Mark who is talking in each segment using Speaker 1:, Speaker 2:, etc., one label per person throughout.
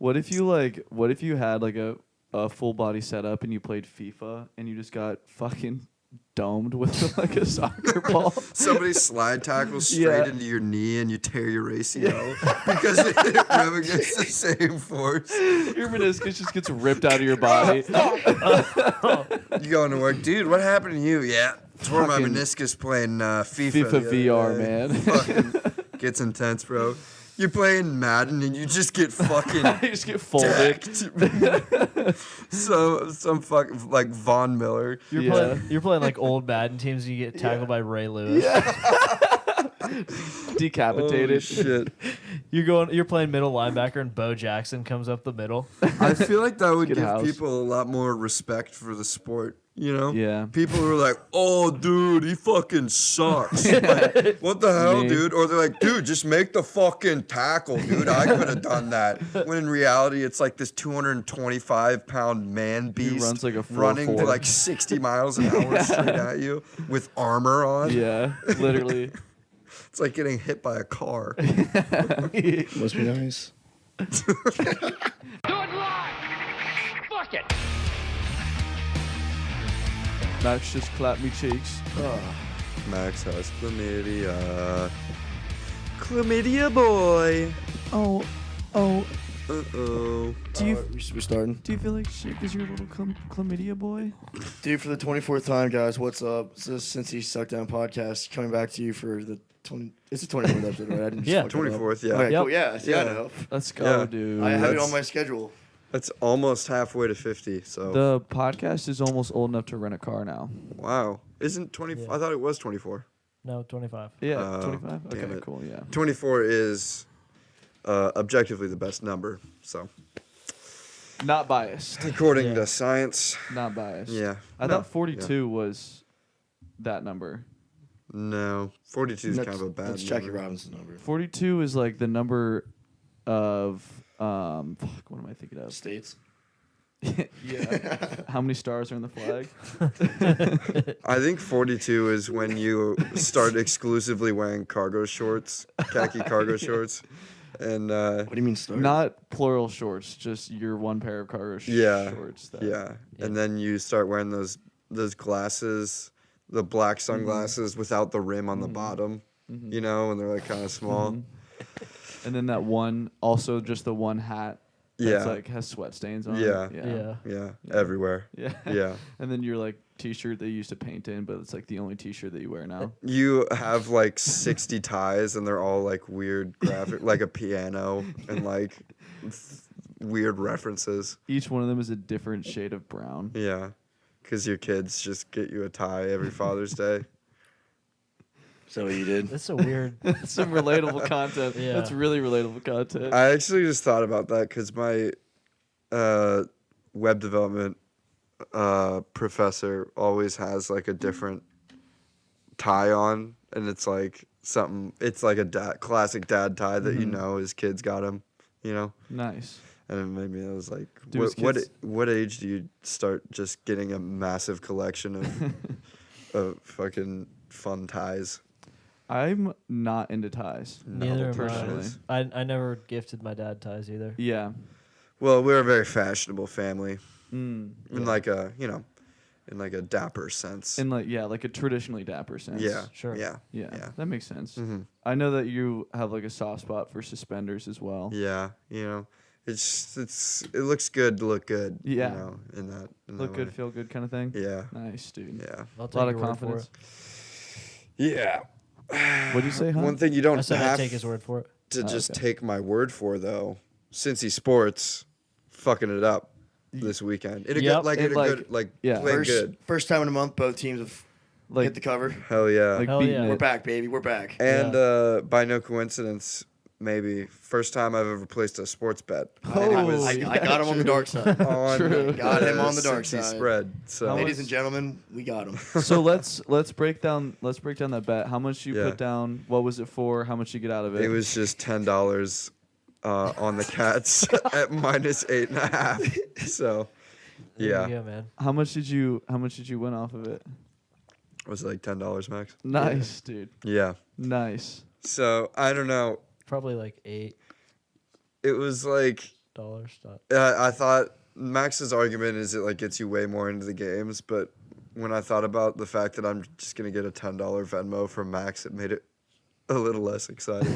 Speaker 1: What if you had like a full body setup and you played FIFA and you just got fucking domed with like a soccer ball?
Speaker 2: Somebody slide tackles straight into your knee and you tear your ACL because it didn't rub against the same force.
Speaker 1: Your meniscus just gets ripped out of your body.
Speaker 2: You going to work, dude? What happened to you? Yeah, tore my meniscus playing FIFA.
Speaker 1: FIFA VR, man.
Speaker 2: Fucking gets intense, bro. You're playing Madden and you just get fucking
Speaker 1: You just get folded.
Speaker 2: some fucking like Von Miller.
Speaker 3: You're playing like old Madden teams and you get tackled by Ray Lewis.
Speaker 1: Decapitated.
Speaker 2: Holy shit.
Speaker 3: You're playing middle linebacker and Bo Jackson comes up the middle.
Speaker 2: I feel like that would
Speaker 1: Get
Speaker 2: give
Speaker 1: housed.
Speaker 2: people a lot more respect for the sport. You know?
Speaker 1: Yeah.
Speaker 2: People who are like, oh, dude, he fucking sucks. Like, what the hell, dude? Or they're like, dude, just make the fucking tackle, dude. I could have done that. When in reality, it's like this 225-pound man beast
Speaker 1: He runs like a 4-4.
Speaker 2: running to like 60 miles an hour straight at you with armor on.
Speaker 1: Yeah, literally.
Speaker 2: It's like getting hit by a car.
Speaker 4: Must be nice.
Speaker 5: Do it live! Fuck it!
Speaker 1: Max just clapped me cheeks.
Speaker 2: Max has chlamydia. Chlamydia boy.
Speaker 1: Oh.
Speaker 2: Uh-oh.
Speaker 4: We're starting.
Speaker 1: Do you feel like shit because you're a little chlamydia boy?
Speaker 4: Dude, for the 24th time, guys, what's up? It's the Cincy Suckdown podcast coming back to you for the 20... It's the 24th episode, right? I didn't
Speaker 3: Yeah.
Speaker 4: just fuck it up.
Speaker 2: 24th, yeah.
Speaker 4: Okay,
Speaker 3: Yep.
Speaker 4: cool. Yeah, see, I know.
Speaker 1: Let's go,
Speaker 2: Yeah.
Speaker 1: dude.
Speaker 4: I have it
Speaker 2: That's-
Speaker 4: on my schedule.
Speaker 2: That's almost halfway to 50, so.
Speaker 1: The podcast is almost old enough to rent a car now.
Speaker 2: Wow. Isn't 24?
Speaker 3: Yeah.
Speaker 2: I thought it was 24.
Speaker 3: No, 25.
Speaker 1: Yeah,
Speaker 2: Oh,
Speaker 1: 25?
Speaker 2: damn
Speaker 1: Okay,
Speaker 2: it.
Speaker 1: cool, yeah.
Speaker 2: 24 is objectively the best number, so.
Speaker 1: Not biased.
Speaker 2: According
Speaker 3: Yeah.
Speaker 2: to science,
Speaker 1: Not biased.
Speaker 2: yeah.
Speaker 1: I
Speaker 2: No,
Speaker 1: thought 42 was that number.
Speaker 2: No, 42 is kind of a bad
Speaker 4: That's
Speaker 2: number.
Speaker 4: Jackie Robinson's number.
Speaker 1: 42 is like the number of, fuck, what am I thinking of?
Speaker 4: States.
Speaker 1: Yeah. How many stars are in the flag?
Speaker 2: I think 42 is when you start exclusively wearing cargo shorts, khaki cargo shorts. And
Speaker 4: What do you mean start?
Speaker 1: Not plural shorts, just your one pair of cargo
Speaker 2: Yeah.
Speaker 1: shorts. That,
Speaker 2: yeah, and then you start wearing those glasses, the black sunglasses without the rim on the bottom, you know, and they're like kind of small.
Speaker 1: And then that one, also just the one hat that's
Speaker 2: Yeah.
Speaker 1: like has sweat stains on
Speaker 2: Yeah.
Speaker 1: it.
Speaker 3: Yeah.
Speaker 2: Yeah, everywhere.
Speaker 1: Yeah.
Speaker 2: Yeah.
Speaker 1: And then your like t-shirt that you used to paint in, but it's like the only t-shirt that you wear now.
Speaker 2: You have like 60 ties, and they're all like weird graphic, like a piano, and like weird references.
Speaker 1: Each one of them is a different shade of brown.
Speaker 2: Yeah, because your kids just get you a tie every Father's Day.
Speaker 4: Is that what you did?
Speaker 3: That's so weird.
Speaker 1: That's some relatable content.
Speaker 3: Yeah.
Speaker 1: That's really relatable content.
Speaker 2: I actually just thought about that because my web development professor always has like a different tie on, and it's like something. It's like a classic dad tie that you know his kids got him. You know.
Speaker 1: Nice.
Speaker 2: And it made me, I was like,
Speaker 1: Do his kids-
Speaker 2: what age do you start just getting a massive collection of fucking fun ties?
Speaker 1: I'm not into ties.
Speaker 3: Neither am
Speaker 1: personally.
Speaker 3: I never gifted my dad ties either.
Speaker 1: Yeah.
Speaker 2: Well, we're a very fashionable family
Speaker 1: Mm.
Speaker 2: in like a, you know, in like a dapper sense.
Speaker 1: In like like a traditionally dapper sense.
Speaker 2: yeah,
Speaker 3: Sure.
Speaker 2: yeah,
Speaker 1: Yeah.
Speaker 2: yeah.
Speaker 1: That makes sense.
Speaker 2: Mhm.
Speaker 1: I know that you have like a soft spot for suspenders as well.
Speaker 2: Yeah, you know, it looks good to look good.
Speaker 1: Yeah.
Speaker 2: You know, in that
Speaker 1: Look good,
Speaker 2: way.
Speaker 1: feel good kind of thing.
Speaker 2: Yeah,
Speaker 1: Nice, dude.
Speaker 2: yeah,
Speaker 3: I'll
Speaker 1: A
Speaker 3: take
Speaker 1: lot
Speaker 3: your
Speaker 1: of
Speaker 3: word for
Speaker 1: confidence.
Speaker 3: it.
Speaker 2: yeah.
Speaker 1: What'd you say, huh?
Speaker 2: One thing you don't
Speaker 3: I said
Speaker 2: have
Speaker 3: I'd take his word for it.
Speaker 2: to
Speaker 1: Oh,
Speaker 2: just
Speaker 1: okay.
Speaker 2: take my word for, though, Cincy Sports fucking it up this weekend. In a
Speaker 3: Yep.
Speaker 2: good, like,
Speaker 1: It,
Speaker 2: in a
Speaker 1: like-
Speaker 2: good, like,
Speaker 1: yeah.
Speaker 2: playing good.
Speaker 4: First time in a month, both teams have
Speaker 1: Like,
Speaker 4: hit the cover.
Speaker 2: Hell yeah.
Speaker 1: like
Speaker 3: Hell
Speaker 1: beating
Speaker 3: yeah.
Speaker 1: it.
Speaker 4: We're back, baby. We're back.
Speaker 2: And by no coincidence, maybe first time I've ever placed a sports bet
Speaker 1: Holy
Speaker 4: I got him on the dark side.
Speaker 2: on
Speaker 1: True.
Speaker 4: Got him on the dark
Speaker 2: Cincy
Speaker 4: side.
Speaker 2: spread. So
Speaker 1: How
Speaker 4: Ladies and gentlemen, we got him.
Speaker 1: So let's break down that bet. How much you
Speaker 2: Yeah.
Speaker 1: put down? What was it for? How much you get out of it?
Speaker 2: it was just $10 on the Cats at -8.5. So
Speaker 3: There
Speaker 2: yeah,
Speaker 3: you go, man.
Speaker 1: How much did you win off of it?
Speaker 2: was it like $10 max?
Speaker 1: Nice, dude.
Speaker 2: Yeah.
Speaker 1: Nice.
Speaker 2: So I don't know.
Speaker 3: Probably like 8.
Speaker 2: It was like
Speaker 3: $10.
Speaker 2: I thought Max's argument is it like gets you way more into the games, but when I thought about the fact that I'm just gonna get a $10 Venmo from Max, it made it a little less exciting.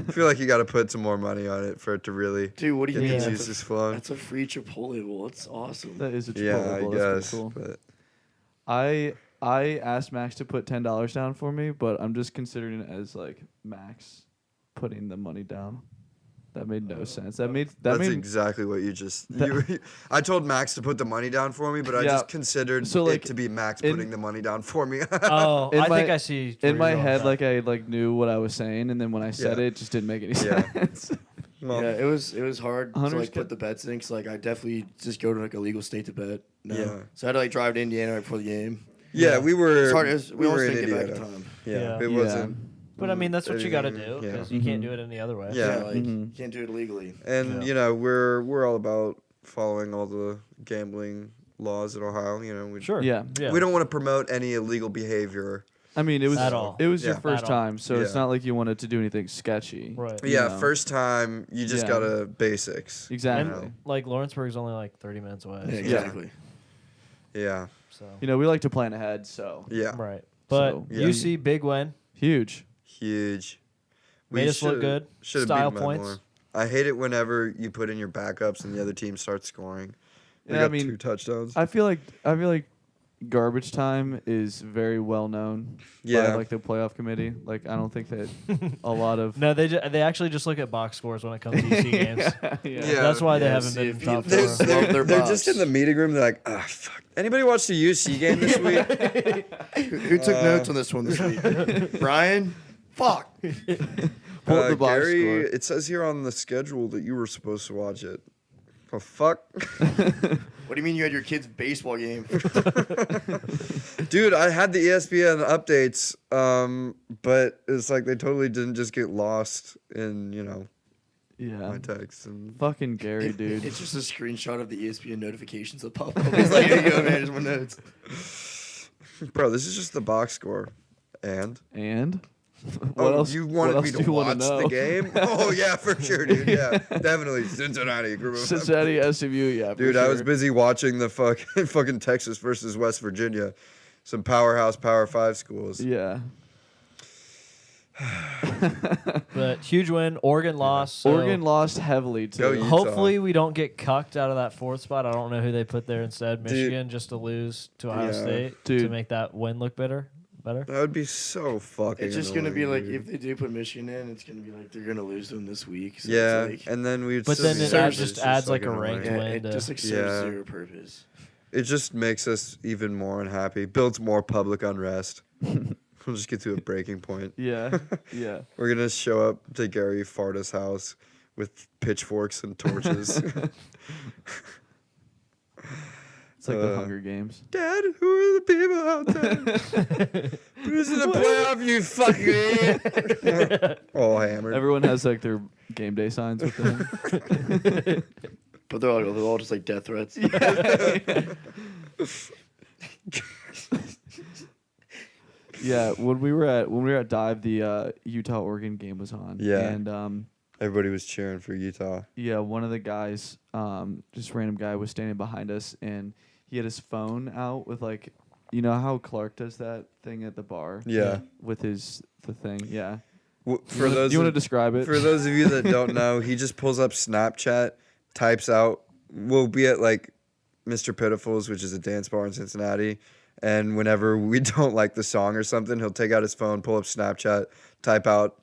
Speaker 2: I feel like you got to put some more money on it for it to really
Speaker 4: Dude, what do you
Speaker 2: get
Speaker 4: mean?
Speaker 2: the juices flowing.
Speaker 4: That's a free Chipotle bowl. It's awesome.
Speaker 1: That is a Chipotle
Speaker 2: Yeah, I
Speaker 1: bowl. That's
Speaker 2: guess.
Speaker 1: pretty cool.
Speaker 2: But
Speaker 1: I asked Max to put $10 down for me, but I'm just considering it as like Max putting the money down. That made no sense. That's
Speaker 2: exactly what you just. I told Max to put the money down for me, but I
Speaker 1: Yeah.
Speaker 2: just considered
Speaker 1: So,
Speaker 2: it
Speaker 1: like,
Speaker 2: to be Max
Speaker 1: in-
Speaker 2: putting the money down for me.
Speaker 3: Oh,
Speaker 1: In
Speaker 3: I think
Speaker 1: my-
Speaker 3: I see.
Speaker 1: in my
Speaker 3: where you're
Speaker 1: head,
Speaker 3: going with
Speaker 1: like I knew what I was saying, and then when I said
Speaker 2: Yeah.
Speaker 1: it just didn't make any
Speaker 2: Yeah.
Speaker 1: sense.
Speaker 2: Well,
Speaker 4: Yeah, it was hard to
Speaker 1: Hunter's
Speaker 4: like
Speaker 1: got-
Speaker 4: put the bets in because like I definitely just go to like a legal state to bet. No.
Speaker 2: Yeah.
Speaker 4: So I had to like drive to Indiana right before the game.
Speaker 2: yeah, we were.
Speaker 4: It's hard.
Speaker 2: we
Speaker 4: We
Speaker 2: were
Speaker 4: almost
Speaker 2: in
Speaker 4: didn't get back in
Speaker 2: Indiana.
Speaker 4: time.
Speaker 2: Yeah,
Speaker 3: Yeah.
Speaker 2: it
Speaker 1: Yeah.
Speaker 2: wasn't.
Speaker 3: But I mean, that's what you got to do
Speaker 2: Everything- yeah.
Speaker 3: because you can't do it any other way.
Speaker 2: Yeah.
Speaker 4: like
Speaker 1: Mhm.
Speaker 4: you can't do it legally.
Speaker 2: And
Speaker 3: Yeah.
Speaker 2: you know, we're all about following all the gambling laws in Ohio. You know, we
Speaker 3: Sure.
Speaker 1: Yeah.
Speaker 3: Yeah.
Speaker 2: we don't want to promote any illegal behavior.
Speaker 1: I mean, it was
Speaker 3: At all.
Speaker 1: it was your
Speaker 2: Yeah.
Speaker 1: first
Speaker 3: At all.
Speaker 1: time, so it's
Speaker 2: Yeah.
Speaker 1: not like you wanted to do anything sketchy.
Speaker 3: Right.
Speaker 1: You
Speaker 2: Yeah,
Speaker 1: know.
Speaker 2: first time you just
Speaker 1: Yeah.
Speaker 2: gotta basics.
Speaker 1: Exactly.
Speaker 3: And like Lawrenceburg's only like 30 minutes away.
Speaker 4: Yeah,
Speaker 3: so-
Speaker 4: exactly.
Speaker 2: Yeah,
Speaker 3: So.
Speaker 1: You know, we like to plan ahead, so
Speaker 2: yeah,
Speaker 3: Right. But
Speaker 1: So,
Speaker 2: yeah.
Speaker 3: UC big win.
Speaker 1: huge.
Speaker 2: huge.
Speaker 3: Made us look good.
Speaker 2: Should've
Speaker 3: Style
Speaker 2: beaten them
Speaker 3: points.
Speaker 2: more. I hate it whenever you put in your backups and the other team starts scoring. They
Speaker 1: Yeah,
Speaker 2: got
Speaker 1: I mean,
Speaker 2: 2 touchdowns.
Speaker 1: I feel like garbage time is very well known by
Speaker 2: Yeah.
Speaker 1: like the playoff committee. Like I don't think that a lot of
Speaker 3: No, they actually just look at box scores when it comes to UC games.
Speaker 2: Yeah.
Speaker 3: That's why they
Speaker 4: Yeah,
Speaker 3: haven't
Speaker 4: see,
Speaker 3: been
Speaker 4: if you-
Speaker 3: top
Speaker 2: They're,
Speaker 4: Love
Speaker 3: four.
Speaker 4: their
Speaker 2: they're
Speaker 4: box.
Speaker 2: just in the meeting room. They're like, ah, fuck. Anybody watch the UC game this week?
Speaker 4: Who took notes on this one this week? Brian? Fuck.
Speaker 1: Pull up the box
Speaker 2: Gary,
Speaker 1: score.
Speaker 2: it says here on the schedule that you were supposed to watch it. Oh, fuck.
Speaker 4: What do you mean you had your kid's baseball game?
Speaker 2: Dude, I had the ESPN updates, but it's like they totally didn't just get lost in,
Speaker 1: yeah.
Speaker 2: my text. And
Speaker 1: Fucking Gary, dude.
Speaker 4: It's just a screenshot of the ESPN notifications that pop up. He's like, here you go, man. Here's my notes.
Speaker 2: bro, this is just the box score. And?
Speaker 1: And
Speaker 2: Oh,
Speaker 1: what else?
Speaker 2: you
Speaker 1: what
Speaker 2: wanted
Speaker 1: else
Speaker 2: me
Speaker 1: do
Speaker 2: to
Speaker 1: you wanna
Speaker 2: watch
Speaker 1: know?
Speaker 2: the game? Oh, yeah, for sure, dude. Yeah, definitely. Cincinnati.
Speaker 1: Cincinnati SMU, yeah.
Speaker 2: Dude,
Speaker 1: for
Speaker 2: I was
Speaker 1: sure.
Speaker 2: busy watching the fucking Texas versus West Virginia. Some powerhouse Power 5 schools.
Speaker 1: Yeah.
Speaker 3: But huge win. Oregon lost. So
Speaker 1: Oregon lost heavily too.
Speaker 2: Go Utah.
Speaker 3: hopefully we don't get cucked out of that 4th spot. I don't know who they put there instead.
Speaker 2: Dude.
Speaker 3: Michigan just to lose to Ohio
Speaker 2: Yeah.
Speaker 3: State to
Speaker 1: Dude.
Speaker 3: make that win look better.
Speaker 2: That would be so fucking
Speaker 4: It's just going to be
Speaker 2: annoying,
Speaker 4: like,
Speaker 2: dude.
Speaker 4: if they do put Michigan in, it's going to be like they're going to lose them this week. So
Speaker 2: Yeah,
Speaker 4: It's like,
Speaker 2: and then we'd
Speaker 3: But
Speaker 2: still
Speaker 3: then
Speaker 2: be
Speaker 3: it
Speaker 2: nervous.
Speaker 3: just
Speaker 2: It's
Speaker 3: adds like
Speaker 2: fucking
Speaker 3: a ranked
Speaker 2: annoying.
Speaker 3: win.
Speaker 4: it
Speaker 3: to-
Speaker 4: just like serves
Speaker 2: Yeah.
Speaker 4: zero purpose.
Speaker 2: It just makes us even more unhappy. Builds more public unrest. We'll just get to a breaking point.
Speaker 1: Yeah. Yeah.
Speaker 2: We're gonna show up to Gary Farda's house with pitchforks and torches.
Speaker 1: It's like the
Speaker 2: Uh,
Speaker 1: Hunger Games.
Speaker 2: Dad, who are the people out there? Who's in the playoff, you fucking idiot? All hammered.
Speaker 1: Everyone has like their game day signs with them.
Speaker 4: But they're all just like death threats.
Speaker 1: Yeah, when we were at Dive, the Utah Oregon game was on.
Speaker 2: Yeah.
Speaker 1: And
Speaker 2: Everybody was cheering for Utah.
Speaker 1: yeah, one of the guys, just random guy, was standing behind us, and he had his phone out with like, you know how Clark does that thing at the bar.
Speaker 2: Yeah.
Speaker 1: With the thing. Yeah.
Speaker 2: For those
Speaker 1: you want to
Speaker 2: of-
Speaker 1: describe it?
Speaker 2: For those of you that don't know, he just pulls up Snapchat, types out. We'll be at like Mr. Pitiful's, which is a dance bar in Cincinnati, and whenever we don't like the song or something, he'll take out his phone, pull up Snapchat, type out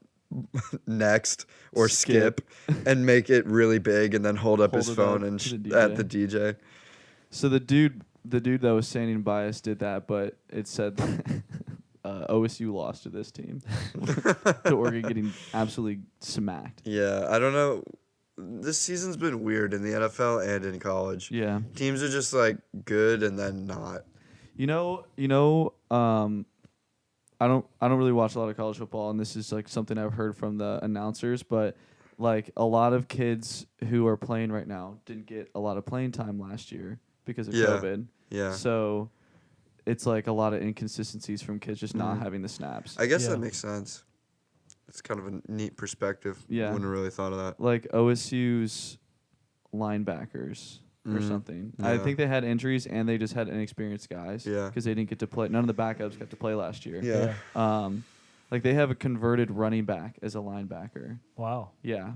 Speaker 2: next or skip, and make it really big, and then hold up his
Speaker 1: Hold it
Speaker 2: phone
Speaker 1: up
Speaker 2: and
Speaker 1: to the
Speaker 2: at
Speaker 1: DJ.
Speaker 2: the DJ.
Speaker 1: So the dude that was standing by us did that, but it said OSU lost to this team. To Oregon getting absolutely smacked.
Speaker 2: Yeah, I don't know. This season's been weird in the NFL and in college.
Speaker 1: Yeah.
Speaker 2: Teams are just like good and then not.
Speaker 1: I don't really watch a lot of college football, and this is like something I've heard from the announcers, but like a lot of kids who are playing right now didn't get a lot of playing time last year because of
Speaker 2: Yeah.
Speaker 1: COVID.
Speaker 2: Yeah.
Speaker 1: So it's like a lot of inconsistencies from kids just not having the snaps.
Speaker 2: I guess
Speaker 3: Yeah.
Speaker 2: that makes sense. It's kind of a neat perspective.
Speaker 1: Yeah.
Speaker 2: Wouldn't have really thought of that.
Speaker 1: Like OSU's linebackers or
Speaker 2: Mhm.
Speaker 1: something.
Speaker 2: Yeah.
Speaker 1: I think they had injuries and they just had inexperienced guys.
Speaker 2: Yeah.
Speaker 1: Because they didn't get to play. None of the backups got to play last year.
Speaker 2: Yeah.
Speaker 1: Like they have a converted running back as a linebacker.
Speaker 3: Wow.
Speaker 1: Yeah.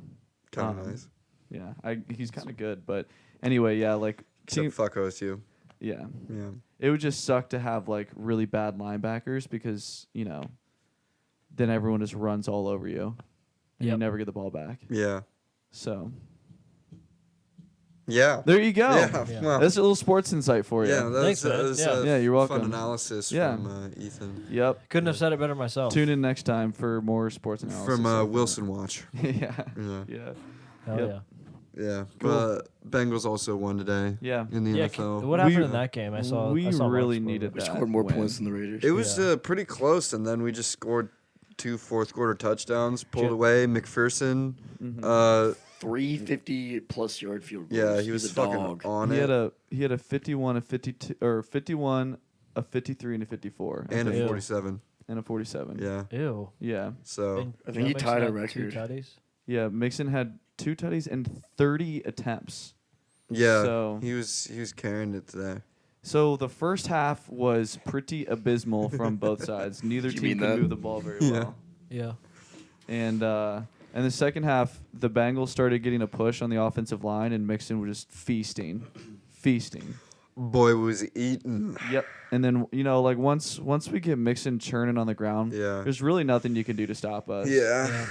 Speaker 2: Kind of nice.
Speaker 1: Yeah. He's kind of good, but anyway, yeah. Like
Speaker 2: Except fuck OSU.
Speaker 1: yeah.
Speaker 2: Yeah.
Speaker 1: It would just suck to have like really bad linebackers because then everyone just runs all over you, and you
Speaker 3: Yep.
Speaker 1: never get the ball back.
Speaker 2: Yeah.
Speaker 1: So
Speaker 2: Yeah.
Speaker 1: there you go.
Speaker 2: Yeah.
Speaker 3: Yeah.
Speaker 2: Well,
Speaker 1: That's a little sports insight for you.
Speaker 2: yeah. That
Speaker 3: Thanks,
Speaker 2: was,
Speaker 3: man.
Speaker 2: that was
Speaker 3: Yeah.
Speaker 1: Yeah, you're welcome.
Speaker 2: Fun analysis
Speaker 1: Yeah.
Speaker 2: from Ethan.
Speaker 1: Yep.
Speaker 3: Couldn't have said it better myself.
Speaker 1: Tune in next time for more sports analysis.
Speaker 2: From
Speaker 1: like that.
Speaker 2: Wilson Watch.
Speaker 1: yeah.
Speaker 2: Yeah.
Speaker 1: Yeah.
Speaker 3: Hell
Speaker 1: Yep.
Speaker 3: yeah.
Speaker 2: Yeah.
Speaker 1: Cool.
Speaker 2: Bengals also won today.
Speaker 1: Yeah.
Speaker 2: In the
Speaker 3: Yeah.
Speaker 2: NFL.
Speaker 3: What happened
Speaker 1: We-
Speaker 3: in that game? I saw.
Speaker 1: we
Speaker 3: I saw
Speaker 1: really
Speaker 3: Mark's
Speaker 1: needed
Speaker 4: We
Speaker 1: that
Speaker 4: scored more
Speaker 1: win.
Speaker 4: points than the Raiders.
Speaker 2: It was
Speaker 3: Yeah.
Speaker 2: pretty close, and then we just scored 2 fourth-quarter touchdowns, pulled
Speaker 3: Jim-
Speaker 2: away. McPherson,
Speaker 1: Mhm.
Speaker 4: 350-plus yard field goals.
Speaker 2: yeah, he was
Speaker 4: He's a
Speaker 2: fucking
Speaker 4: dog.
Speaker 2: on
Speaker 1: He
Speaker 2: it.
Speaker 1: had a 51, a 52, or 51, a 53, and a 54, I
Speaker 2: And
Speaker 1: think,
Speaker 2: a
Speaker 3: Ew.
Speaker 2: 47.
Speaker 1: and a 47.
Speaker 2: Yeah.
Speaker 3: Ew.
Speaker 1: Yeah.
Speaker 2: So
Speaker 3: And
Speaker 4: I think
Speaker 3: Joe
Speaker 4: he
Speaker 3: Mixon
Speaker 4: tied a
Speaker 3: had
Speaker 4: record.
Speaker 3: 2 tutties.
Speaker 1: Yeah. Mixon had 2 tutties and 30 attempts.
Speaker 2: yeah,
Speaker 1: So-
Speaker 2: he was carrying it today.
Speaker 1: So the first half was pretty abysmal from both sides. Neither
Speaker 4: You
Speaker 1: team
Speaker 4: mean
Speaker 1: could
Speaker 4: that?
Speaker 1: move the ball very
Speaker 2: Yeah.
Speaker 1: well.
Speaker 3: Yeah.
Speaker 1: And the second half, the Bengals started getting a push on the offensive line, and Mixon was just feasting.
Speaker 2: Boy was eating.
Speaker 1: Yep. And then like once we get Mixon churning on the ground,
Speaker 2: Yeah.
Speaker 1: there's really nothing you can do to stop us.
Speaker 2: Yeah.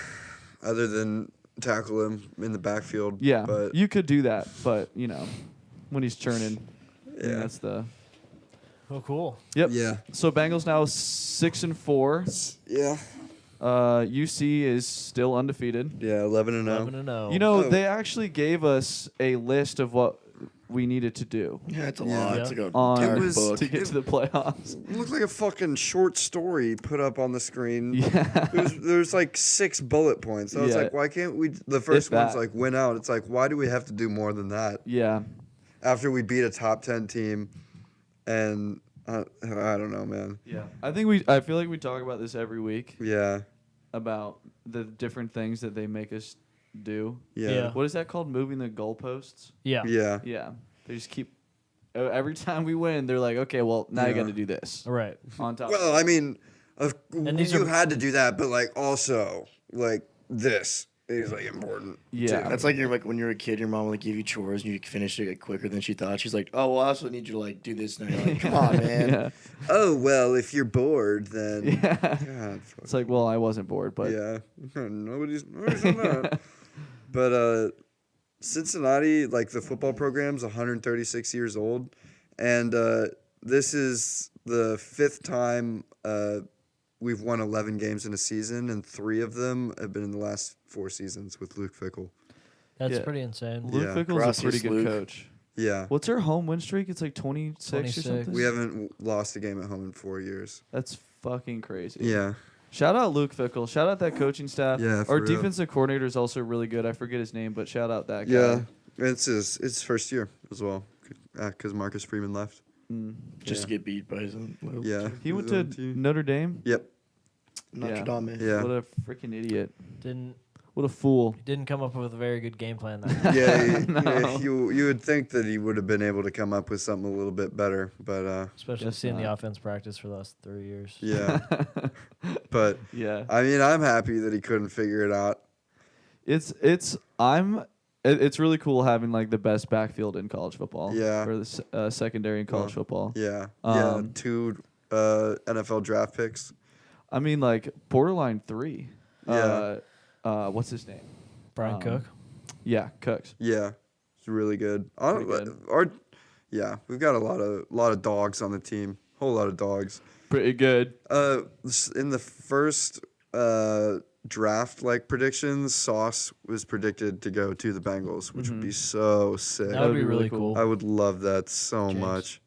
Speaker 2: Other than tackle him in the backfield.
Speaker 1: Yeah.
Speaker 2: But
Speaker 1: You could do that, but when he's churning, I think
Speaker 2: Yeah.
Speaker 1: that's the.
Speaker 3: Oh, cool.
Speaker 1: Yep.
Speaker 2: yeah.
Speaker 1: So Bengals now 6-4.
Speaker 2: Yeah.
Speaker 1: UC is still undefeated.
Speaker 2: Yeah. 11-0.
Speaker 3: 11-0.
Speaker 2: Oh.
Speaker 1: They actually gave us a list of what we needed to do
Speaker 4: Yeah, it's a
Speaker 2: Yeah.
Speaker 4: lot.
Speaker 3: Yeah.
Speaker 4: It's like a
Speaker 1: on
Speaker 4: entire
Speaker 2: It was-
Speaker 4: book.
Speaker 1: to get to the playoffs.
Speaker 2: It looked like a fucking short story put up on the screen.
Speaker 1: Yeah.
Speaker 2: There's like 6 bullet points. So it's
Speaker 1: Yeah.
Speaker 2: like, why can't we? The first
Speaker 1: If
Speaker 2: one's
Speaker 1: that.
Speaker 2: like win out. It's like, why do we have to do more than that?
Speaker 1: Yeah.
Speaker 2: After we beat a top 10 team, and I don't know, man.
Speaker 1: Yeah. I feel like we talk about this every week
Speaker 2: Yeah,
Speaker 1: about the different things that they make us do.
Speaker 2: yeah,
Speaker 3: Yeah.
Speaker 1: What is that called? Moving the goalposts?
Speaker 3: Yeah.
Speaker 2: yeah.
Speaker 1: Yeah. They just keep every time we win, they're like, okay, well, now you
Speaker 2: Yeah.
Speaker 1: got to do this.
Speaker 3: Right.
Speaker 1: On top.
Speaker 2: Well, I mean,
Speaker 3: these
Speaker 2: you
Speaker 3: are-
Speaker 2: had to do that, but like also like this is like important.
Speaker 1: Yeah.
Speaker 2: too.
Speaker 4: That's like when you're a kid, your mom will like give you chores and you finish it like quicker than she thought. She's like, "Oh, well, I also need you to like do this now." You're like, "Come on, man."
Speaker 1: Yeah.
Speaker 2: Oh well, if you're bored, then
Speaker 1: Yeah.
Speaker 2: God, fuck.
Speaker 1: It's like, well, I wasn't bored, but
Speaker 2: yeah, nobody's on that. But Cincinnati, like the football program's 136 years old, and this is the 5th time we've won 11 games in a season, and 3 of them have been in the last 4 seasons with Luke Fickell.
Speaker 3: That's
Speaker 1: Yeah.
Speaker 3: pretty insane.
Speaker 1: Luke
Speaker 2: Yeah.
Speaker 1: Fickell's a
Speaker 4: Gracias,
Speaker 1: pretty good
Speaker 4: Luke.
Speaker 1: coach.
Speaker 2: Yeah,
Speaker 1: What's our home win streak? It's like 26 or
Speaker 3: 26.
Speaker 1: something.
Speaker 2: we haven't lost a game at home in 4 years.
Speaker 1: That's fucking crazy.
Speaker 2: Yeah,
Speaker 1: Shout out Luke Fickell. Shout out that coaching staff.
Speaker 2: Yeah, for
Speaker 1: Our
Speaker 2: real.
Speaker 1: defensive coordinator is also really good. I forget his name, but shout out that guy.
Speaker 2: yeah, it's his first year as well, because Marcus Freeman left.
Speaker 1: Mm.
Speaker 4: Just to
Speaker 2: Yeah.
Speaker 4: get beat by his own.
Speaker 2: Yeah,
Speaker 1: He went
Speaker 2: his
Speaker 1: to
Speaker 2: own team.
Speaker 1: Notre Dame.
Speaker 2: Yep.
Speaker 4: Notre
Speaker 1: Yeah.
Speaker 4: Dame.
Speaker 2: Yeah.
Speaker 1: What a freaking idiot.
Speaker 3: Didn't
Speaker 1: What a fool.
Speaker 3: come up with a very good game plan that
Speaker 2: Yeah,
Speaker 1: No.
Speaker 2: you would think that he would have been able to come up with something a little bit better, but
Speaker 3: especially
Speaker 1: Guess
Speaker 3: seeing the
Speaker 1: not.
Speaker 3: offense practice for the last 3 years.
Speaker 2: yeah. But
Speaker 1: Yeah.
Speaker 2: I mean, I'm happy that he couldn't figure it out.
Speaker 1: It's really cool having like the best backfield in college football.
Speaker 2: Yeah.
Speaker 1: Or the secondary in college football.
Speaker 2: Yeah,
Speaker 1: Um,
Speaker 2: 2 NFL draft picks.
Speaker 1: I mean, like borderline 3.
Speaker 2: Yeah.
Speaker 1: What's his name?
Speaker 3: Brian Cook.
Speaker 1: Yeah, Cooks.
Speaker 2: Yeah, it's really good.
Speaker 1: Pretty good.
Speaker 2: We've got a lot of dogs on the team. Whole lot of dogs.
Speaker 1: Pretty good.
Speaker 2: In the first draft predictions, Sauce was predicted to go to the Bengals, which would be so sick.
Speaker 3: That would be really cool.
Speaker 2: I would love that so
Speaker 3: James.
Speaker 2: much.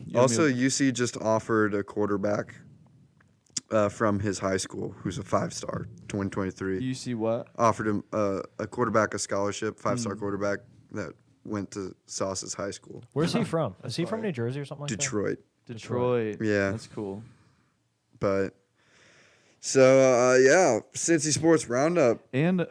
Speaker 1: You
Speaker 2: Also,
Speaker 1: know me-
Speaker 2: UC just offered a quarterback from his high school, who's a 5-star, 2023.
Speaker 1: you see what?
Speaker 2: Offered him a quarterback, a scholarship, 5-star quarterback that went to Sauce's high school,
Speaker 3: Where's he from? Is he from New Jersey or something like
Speaker 2: Detroit.
Speaker 1: Detroit.
Speaker 2: Yeah.
Speaker 1: That's cool.
Speaker 2: But so Cincy Sports Roundup.
Speaker 1: And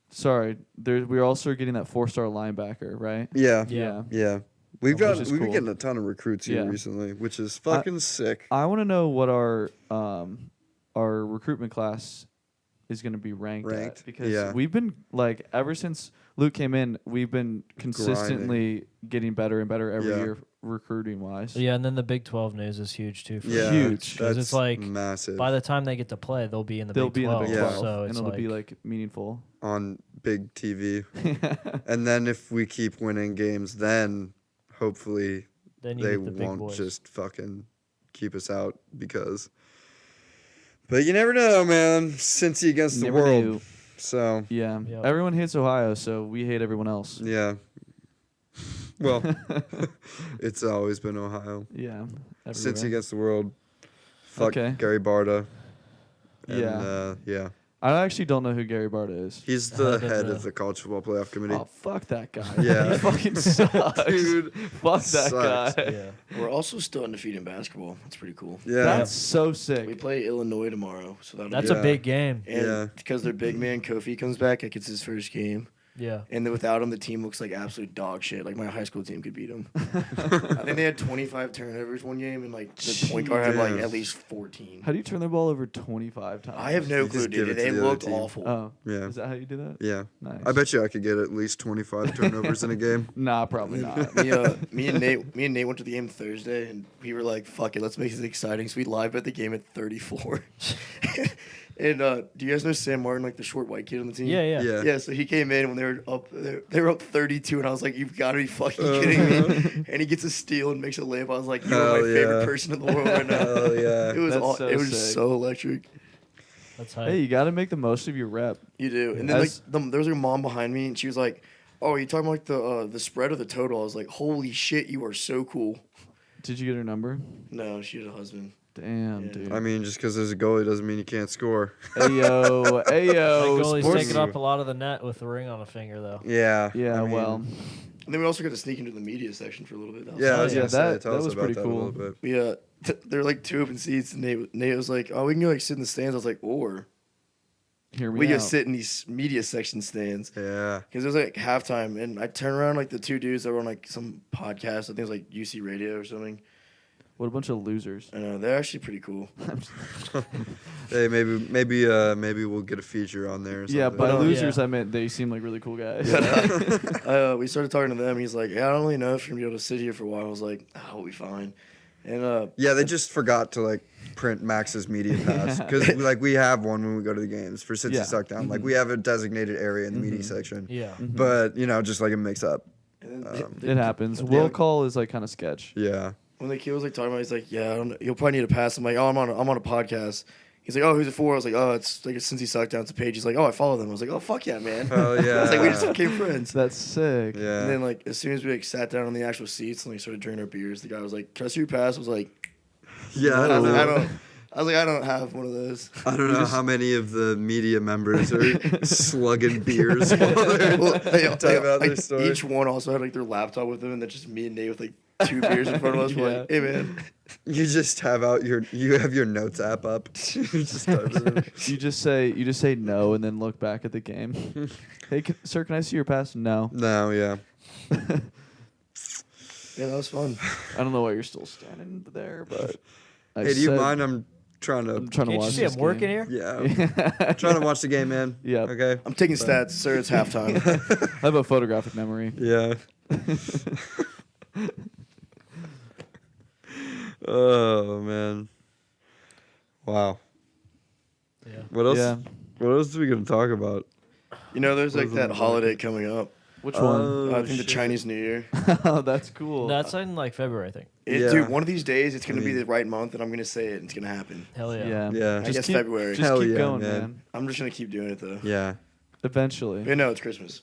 Speaker 1: sorry, we're also getting that 4-star linebacker, right?
Speaker 2: Yeah.
Speaker 3: Yeah.
Speaker 2: Yeah. We've
Speaker 1: Which is
Speaker 2: been
Speaker 1: cool.
Speaker 2: getting a ton of recruits here
Speaker 1: Yeah.
Speaker 2: recently, which is fucking sick.
Speaker 1: I want to know what our recruitment class is going to be ranked at, because we've been like, ever since Luke came in, we've been consistently getting better and better every year recruiting wise.
Speaker 3: Yeah, and then the Big 12 news is huge too. For
Speaker 2: Yeah,
Speaker 1: huge.
Speaker 3: Because it's like
Speaker 2: massive
Speaker 3: by the time they get to play, they'll be in the
Speaker 1: They'll
Speaker 3: Big
Speaker 1: be
Speaker 3: 12.
Speaker 1: in the Big 12,
Speaker 3: So
Speaker 1: and
Speaker 3: it's
Speaker 1: it'll
Speaker 3: like,
Speaker 1: be like meaningful.
Speaker 2: on big TV. And then if we keep winning games, then hopefully
Speaker 3: then you
Speaker 2: they
Speaker 3: get the big
Speaker 2: won't
Speaker 3: boys.
Speaker 2: just fucking keep us out because. But you never know, man. Cincy against the
Speaker 1: Never
Speaker 2: world.
Speaker 1: knew.
Speaker 2: So
Speaker 1: Yeah.
Speaker 3: Yep.
Speaker 1: Everyone hates Ohio, so we hate everyone else.
Speaker 2: yeah. Well, it's always been Ohio.
Speaker 1: Yeah.
Speaker 2: Cincy
Speaker 1: everywhere.
Speaker 2: against the world. Fuck
Speaker 1: Okay.
Speaker 2: Gary Barta. And,
Speaker 1: Yeah.
Speaker 2: yeah.
Speaker 1: I actually don't know who Gary Barta is.
Speaker 2: He's the
Speaker 3: Head of
Speaker 2: head
Speaker 3: the-
Speaker 2: of the college football playoff committee.
Speaker 1: Oh, fuck that guy.
Speaker 2: Yeah.
Speaker 1: He fucking sucks.
Speaker 2: Dude,
Speaker 1: Fuck that
Speaker 2: sucks.
Speaker 1: guy.
Speaker 3: Yeah.
Speaker 4: We're also still undefeated in basketball. That's pretty cool.
Speaker 2: Yeah.
Speaker 1: That's so
Speaker 4: We
Speaker 1: sick.
Speaker 4: play Illinois tomorrow, so that'll
Speaker 3: That's
Speaker 4: be
Speaker 3: a big game.
Speaker 4: and
Speaker 2: Yeah.
Speaker 4: because their big man Kofi comes back, it gets his first game.
Speaker 3: Yeah.
Speaker 4: And then without him, the team looks like absolute dog shit. Like my high school team could beat them. I think they had 25 turnovers one game, and like the point guard had like
Speaker 2: Jesus.
Speaker 4: at least 14.
Speaker 1: How do you turn the ball over 25 times?
Speaker 4: I have no
Speaker 2: You
Speaker 4: clue,
Speaker 2: just give
Speaker 4: dude.
Speaker 2: it to
Speaker 4: They
Speaker 2: the other
Speaker 4: looked
Speaker 2: team.
Speaker 4: awful.
Speaker 1: Oh.
Speaker 2: Yeah.
Speaker 1: Is that how you do that?
Speaker 2: Yeah.
Speaker 1: Nice.
Speaker 2: I bet you I could get at least 25 turnovers in a game.
Speaker 1: Nah, probably not.
Speaker 4: Me and Nate went to the game Thursday, and we were like, "Fuck it, let's make this exciting." So we live bet the game at 34. And do you guys know Sam Martin, like the short white kid on the team?
Speaker 3: Yeah, yeah.
Speaker 2: Yeah.
Speaker 4: Yeah, so he came in when they were up 32, and I was like, "You've got to be fucking kidding me!" And he gets a steal and makes a layup. I was like, "You're my
Speaker 2: Hell
Speaker 4: favorite
Speaker 2: yeah.
Speaker 4: person in the world right now."
Speaker 2: Hell yeah.
Speaker 4: It was
Speaker 1: That's so
Speaker 4: it was
Speaker 1: sick.
Speaker 4: so electric.
Speaker 3: That's hype.
Speaker 1: Hey, you got to make the most of your rep.
Speaker 4: You do. And then
Speaker 1: As-
Speaker 4: there was a mom behind me, and she was like, "Oh, are you talking about like the spread or the total?" I was like, "Holy shit, you are so cool."
Speaker 1: Did you get her number?
Speaker 4: No, she had a husband.
Speaker 1: Damn,
Speaker 4: Yeah.
Speaker 1: dude.
Speaker 2: I mean, just because there's a goalie doesn't mean you can't score.
Speaker 1: Ayo,
Speaker 3: That
Speaker 1: ayo.
Speaker 3: goalie's
Speaker 1: Sports.
Speaker 3: taking up a lot of the net with the ring on a finger, though.
Speaker 2: Yeah.
Speaker 1: Yeah,
Speaker 2: I mean,
Speaker 1: well.
Speaker 4: And then we also got to sneak into the media section for a little bit. That was
Speaker 2: Yeah, I
Speaker 4: fun.
Speaker 2: was
Speaker 1: Yeah,
Speaker 2: gonna say,
Speaker 1: that
Speaker 2: tell us
Speaker 1: was
Speaker 2: about
Speaker 1: pretty
Speaker 2: that
Speaker 1: cool.
Speaker 2: a little bit.
Speaker 4: We there were like 2 open seats, and Nate was like, "Oh, we can go like sit in the stands." I was like, "Or
Speaker 1: Hear me
Speaker 4: we
Speaker 1: out.
Speaker 4: go sit in these media section stands."
Speaker 2: Yeah.
Speaker 4: Because it was like halftime, and I turned around like the 2 dudes that were on like some podcast. I think it was like UC Radio or something.
Speaker 1: What a bunch of losers.
Speaker 4: I know they're actually pretty cool.
Speaker 2: Hey, maybe we'll get a feature on there. Or
Speaker 1: Yeah,
Speaker 2: something.
Speaker 1: by
Speaker 4: Oh,
Speaker 1: losers
Speaker 3: yeah.
Speaker 1: I meant they seem like really cool guys.
Speaker 4: We started talking to them. He's like, "Yeah, I don't really know if you're gonna be able to sit here for a while." I was like, "Oh, we'll be fine." And
Speaker 2: Yeah, they just forgot to like print Max's media pass because like we have one when we go to the games for Cincy
Speaker 1: Yeah.
Speaker 2: Suckdown. Like we have a designated area in the media section.
Speaker 3: Yeah.
Speaker 2: But just like a mix up.
Speaker 4: and then
Speaker 1: It happens.
Speaker 4: Yeah.
Speaker 1: Will call is like kind of sketch.
Speaker 2: Yeah.
Speaker 4: when the kid was like talking about, it, he's like, "Yeah, I don't know. You'll probably need a pass." I'm like, "Oh, I'm on a podcast." He's like, "Oh, who's it for?" I was like, "Oh, it's like a Cincy Suckdown. It's a page." He's like, "Oh, I follow them." I was like, "Oh, fuck yeah, man."
Speaker 2: Hell yeah.
Speaker 4: I was like, "We just became friends."
Speaker 1: That's sick.
Speaker 2: Yeah.
Speaker 4: And then like as soon as we like sat down on the actual seats and like started drinking our beers, the guy was like, "Can I see your pass?" I was like,
Speaker 2: Yeah.
Speaker 4: I was like,
Speaker 2: know.
Speaker 4: I don't have one of those.
Speaker 2: I don't know how many of the media members are slugging beers while they're
Speaker 4: Well,
Speaker 2: talking about their
Speaker 4: like,
Speaker 2: story.
Speaker 4: each one also had like their laptop with them, and then just me and Nate with like 2 beers in front of us. We're like, "Hey man."
Speaker 2: You just have your notes app up. You just type it in.
Speaker 1: You just say no and then look back at the game. Hey, sir, can I see your pass? No.
Speaker 2: No, yeah.
Speaker 4: Yeah, that was fun.
Speaker 1: I don't know why you're still standing there, but I
Speaker 2: Hey, do you
Speaker 1: said-
Speaker 2: mind? I'm trying to.
Speaker 1: I'm trying to
Speaker 3: Can't you
Speaker 1: watch
Speaker 3: see
Speaker 1: this
Speaker 3: him working
Speaker 1: game.
Speaker 3: here?
Speaker 2: Yeah. I'm trying to watch the game, man.
Speaker 1: Yeah.
Speaker 2: Okay.
Speaker 4: I'm taking stats, sir. It's halftime.
Speaker 1: I have a photographic memory.
Speaker 2: Yeah. Oh man. Wow.
Speaker 3: Yeah.
Speaker 2: What else?
Speaker 1: Yeah.
Speaker 2: What else are we gonna talk about?
Speaker 4: You know, there's
Speaker 2: What
Speaker 4: like
Speaker 2: is it
Speaker 4: that
Speaker 2: like?
Speaker 4: holiday coming up.
Speaker 1: Which one?
Speaker 2: Oh,
Speaker 4: I think the
Speaker 2: shit.
Speaker 4: Chinese New Year.
Speaker 1: Oh, that's cool.
Speaker 3: That's in like February, I think.
Speaker 2: Yeah.
Speaker 4: Dude, one of these days it's gonna
Speaker 2: I
Speaker 4: be
Speaker 2: mean-
Speaker 4: the right month, and I'm gonna say it, and it's gonna happen.
Speaker 3: Hell yeah.
Speaker 1: yeah.
Speaker 2: Yeah.
Speaker 4: I guess February.
Speaker 1: Just
Speaker 2: Hell
Speaker 1: keep
Speaker 2: yeah,
Speaker 1: going,
Speaker 2: man.
Speaker 1: man.
Speaker 4: I'm just gonna keep doing it though.
Speaker 2: Yeah.
Speaker 1: Eventually.
Speaker 4: But no, it's Christmas.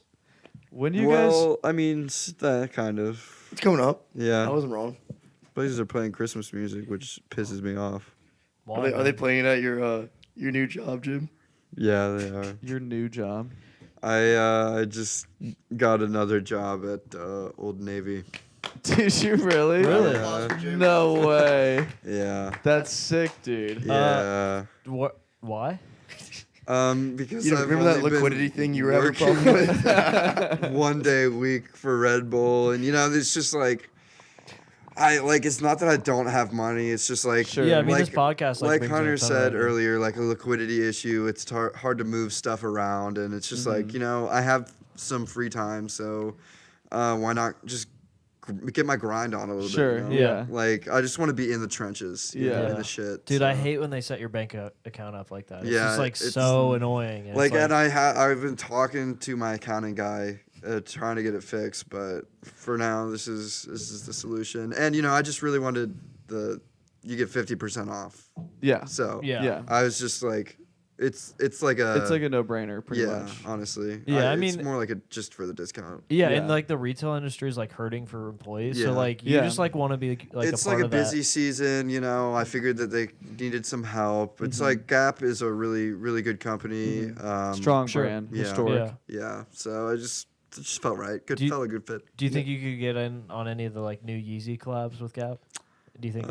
Speaker 1: When you guys
Speaker 2: Well, I mean, that kind of.
Speaker 4: It's coming up.
Speaker 2: Yeah.
Speaker 4: I wasn't wrong.
Speaker 2: Places are playing Christmas music, which pisses me off.
Speaker 3: Why,
Speaker 4: Are they
Speaker 3: man?
Speaker 4: playing it at your new job, Jim?
Speaker 2: Yeah, they are.
Speaker 1: your new job.
Speaker 2: I just got another job at Old Navy.
Speaker 1: Did you really?
Speaker 3: Really?
Speaker 2: Yeah.
Speaker 1: No way.
Speaker 2: Yeah.
Speaker 1: That's sick, dude.
Speaker 2: Yeah.
Speaker 3: What? Why?
Speaker 2: Because
Speaker 4: You don't
Speaker 2: I've
Speaker 4: remember that
Speaker 2: only been
Speaker 4: liquidity thing you were having
Speaker 2: working
Speaker 4: problem with?
Speaker 2: 1 day a week for Red Bull, and it's just like it's not that I don't have money. It's just like
Speaker 1: Sure.
Speaker 3: Yeah, I mean,
Speaker 2: like,
Speaker 3: this podcast
Speaker 2: like
Speaker 3: brings in a
Speaker 2: Hunter
Speaker 3: ton of
Speaker 2: said
Speaker 3: revenue.
Speaker 2: earlier, like a liquidity issue. It's hard to move stuff around, and it's just like I have some free time, so why not just get my grind on a little
Speaker 1: Sure.
Speaker 2: bit?
Speaker 1: Yeah.
Speaker 2: Like I just want to be in the trenches,
Speaker 1: Yeah.
Speaker 2: in the shit.
Speaker 3: Dude,
Speaker 2: so.
Speaker 3: I hate when they set your bank account up like that. It's
Speaker 2: Yeah,
Speaker 3: just like
Speaker 2: it's-
Speaker 3: so annoying. And
Speaker 2: Like,
Speaker 3: it's
Speaker 2: and I've been talking to my accounting guy, trying to get it fixed, but for now, this is the solution. And I just really wanted you get 50% off.
Speaker 1: Yeah.
Speaker 2: So
Speaker 3: Yeah.
Speaker 2: I was just like, it's like a
Speaker 1: no-brainer, pretty much.
Speaker 2: honestly.
Speaker 3: Yeah, I
Speaker 2: it's
Speaker 3: mean-
Speaker 2: more like just for the discount.
Speaker 3: Yeah,
Speaker 1: Yeah.
Speaker 3: and like the retail industry is like hurting for employees. So
Speaker 2: Yeah.
Speaker 3: like you
Speaker 1: Yeah.
Speaker 3: just like want to be like
Speaker 2: It's
Speaker 3: a part
Speaker 2: like a
Speaker 3: of that.
Speaker 2: busy season, I figured that they needed some help. It's like Gap is a really, really good company.
Speaker 1: Strong
Speaker 3: Sure.
Speaker 1: brand,
Speaker 2: Yeah.
Speaker 1: historic.
Speaker 3: Yeah.
Speaker 2: Yeah, so it just felt right. Felt a good fit.
Speaker 3: Do you think you could get in on any of the like new Yeezy collabs with Gap? Do you think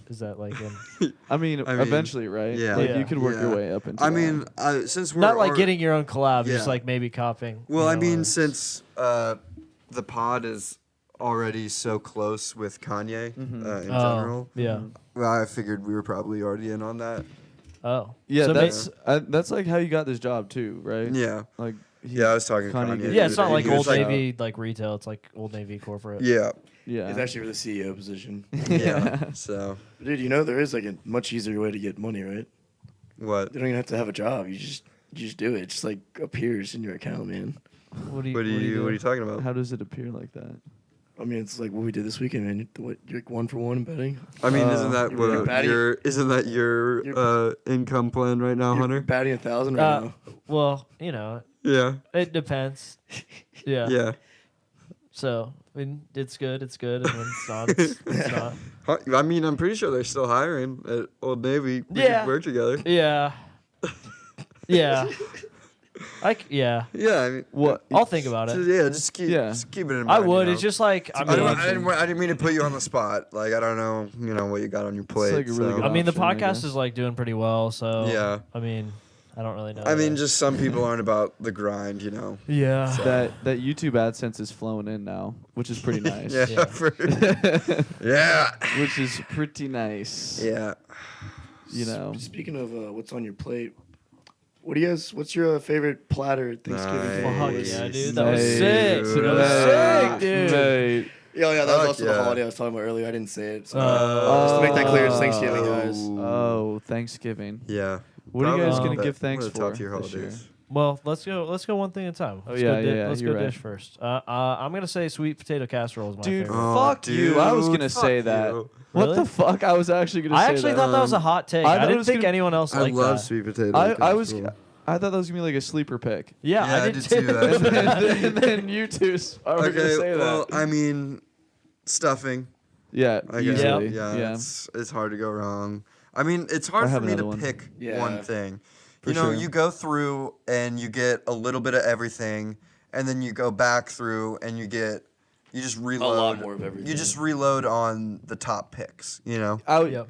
Speaker 3: is that like in
Speaker 1: I mean, eventually, right?
Speaker 2: yeah.
Speaker 1: Like
Speaker 3: Yeah.
Speaker 1: you could work your
Speaker 2: Yeah.
Speaker 1: way up into.
Speaker 2: I
Speaker 1: that.
Speaker 2: mean, since we're
Speaker 3: not like
Speaker 2: al-
Speaker 3: getting your own collab, just
Speaker 2: Yeah.
Speaker 3: like maybe copying?
Speaker 2: Well,
Speaker 3: you
Speaker 2: I
Speaker 3: know,
Speaker 2: mean,
Speaker 3: or-
Speaker 2: since the pod is already so close with Kanye in general,
Speaker 3: Yeah.
Speaker 2: well, I figured we were probably already in on that.
Speaker 3: Oh.
Speaker 1: yeah,
Speaker 3: So
Speaker 1: that's like how you got this job too, right?
Speaker 2: Yeah,
Speaker 1: Like
Speaker 2: I was talking to
Speaker 1: Kanye
Speaker 2: Kanye.
Speaker 1: did
Speaker 3: yeah,
Speaker 1: it.
Speaker 3: it's not
Speaker 2: and
Speaker 3: like
Speaker 2: he was
Speaker 3: Old Navy like retail. It's like Old Navy corporate.
Speaker 2: Yeah,
Speaker 1: Yeah.
Speaker 4: It's actually for the CEO position.
Speaker 2: yeah. So
Speaker 4: Dude, there is like a much easier way to get money, right?
Speaker 2: what?
Speaker 4: You don't even have to have a job. You just do it. It just like appears in your account, man.
Speaker 3: What do you?
Speaker 2: What are you talking about?
Speaker 1: How does it appear like that?
Speaker 4: I mean, it's like what we did this weekend, man. You're like 1 for 1 in betting.
Speaker 2: I mean, isn't that
Speaker 4: you're batting-
Speaker 2: your income plan right now,
Speaker 4: You're
Speaker 2: Hunter?
Speaker 4: batting 1,000 right now.
Speaker 3: Well,
Speaker 2: Yeah,
Speaker 3: it depends. Yeah.
Speaker 2: yeah.
Speaker 3: So I mean, it's good. It's good, and when it's not, it's not.
Speaker 2: I mean, I'm pretty sure they're still hiring at Old Navy. We
Speaker 3: Yeah.
Speaker 2: could work together.
Speaker 3: Yeah. Yeah. Yeah.
Speaker 2: Yeah, I mean,
Speaker 1: What?
Speaker 3: I'll think about it.
Speaker 2: yeah, just keep it in mind.
Speaker 3: I would.
Speaker 2: you know?
Speaker 3: It's just like I
Speaker 2: I
Speaker 3: mean,
Speaker 2: didn't mean to put you on the spot. Like I don't know, what you got on your plate.
Speaker 1: like a really
Speaker 2: so.
Speaker 1: good
Speaker 3: I mean, the
Speaker 1: option, I
Speaker 3: podcast
Speaker 1: guess.
Speaker 3: is like doing pretty well. So
Speaker 2: Yeah.
Speaker 3: I mean, I don't really know.
Speaker 2: I mean,
Speaker 3: that.
Speaker 2: just some people aren't about the grind,
Speaker 3: yeah.
Speaker 1: That YouTube AdSense is flowing in now, which is pretty nice.
Speaker 2: Yeah.
Speaker 3: Yeah.
Speaker 2: Yeah.
Speaker 1: Which is pretty nice.
Speaker 2: Yeah.
Speaker 4: Speaking of what's on your plate, what's your favorite platter at Thanksgiving?
Speaker 3: Fuck
Speaker 2: Nice.
Speaker 3: yeah, dude. That was
Speaker 1: Nice.
Speaker 3: sick.
Speaker 2: Dude.
Speaker 3: That was sick, dude.
Speaker 1: Mate.
Speaker 4: Yeah, that was
Speaker 2: Fuck
Speaker 4: also
Speaker 2: yeah.
Speaker 4: the holiday I was talking about earlier. I didn't say it. So just to make that clear, it's Thanksgiving, guys.
Speaker 1: Oh, Thanksgiving.
Speaker 2: Yeah.
Speaker 1: What are you guys
Speaker 2: Probably
Speaker 1: gonna give thanks
Speaker 2: one of the
Speaker 1: for
Speaker 2: top tier
Speaker 1: this year?
Speaker 2: holidays.
Speaker 3: Well, let's go one thing at a time. Let's
Speaker 1: yeah,
Speaker 3: go
Speaker 1: yeah,
Speaker 3: Let's
Speaker 1: you're
Speaker 3: go
Speaker 1: right.
Speaker 3: dish first. I'm gonna say sweet potato casserole is my
Speaker 1: Dude,
Speaker 3: favorite.
Speaker 2: Oh,
Speaker 1: fuck you. I was
Speaker 2: dude,
Speaker 1: gonna
Speaker 2: fuck
Speaker 1: say that.
Speaker 2: you.
Speaker 1: What
Speaker 3: Really?
Speaker 1: the fuck? I was actually gonna say
Speaker 3: I
Speaker 1: that.
Speaker 3: actually thought that was a hot take.
Speaker 1: I
Speaker 3: I
Speaker 1: thought it
Speaker 3: didn't
Speaker 1: was
Speaker 3: think
Speaker 1: gonna-
Speaker 3: anyone else
Speaker 2: I
Speaker 3: liked
Speaker 2: love
Speaker 3: that.
Speaker 2: sweet potato.
Speaker 1: I was.
Speaker 2: casserole.
Speaker 1: I thought that was gonna be like a sleeper pick.
Speaker 3: Yeah,
Speaker 2: Yeah,
Speaker 3: I did too.
Speaker 2: that.
Speaker 1: and then you two are gonna
Speaker 2: Okay,
Speaker 1: say
Speaker 2: well,
Speaker 1: that.
Speaker 2: I mean, stuffing.
Speaker 1: Yeah,
Speaker 2: I guess.
Speaker 1: easily.
Speaker 2: Yeah, it's hard to go wrong. I mean, it's hard
Speaker 1: I
Speaker 2: for
Speaker 1: have
Speaker 2: me to
Speaker 1: another one.
Speaker 2: pick
Speaker 4: Yeah.
Speaker 2: one thing.
Speaker 1: For
Speaker 2: You know,
Speaker 1: sure.
Speaker 2: you go through and you get a little bit of everything, and then you go back through and you just reload.
Speaker 4: lot more of everything.
Speaker 2: You just reload on the top picks.
Speaker 3: Yep.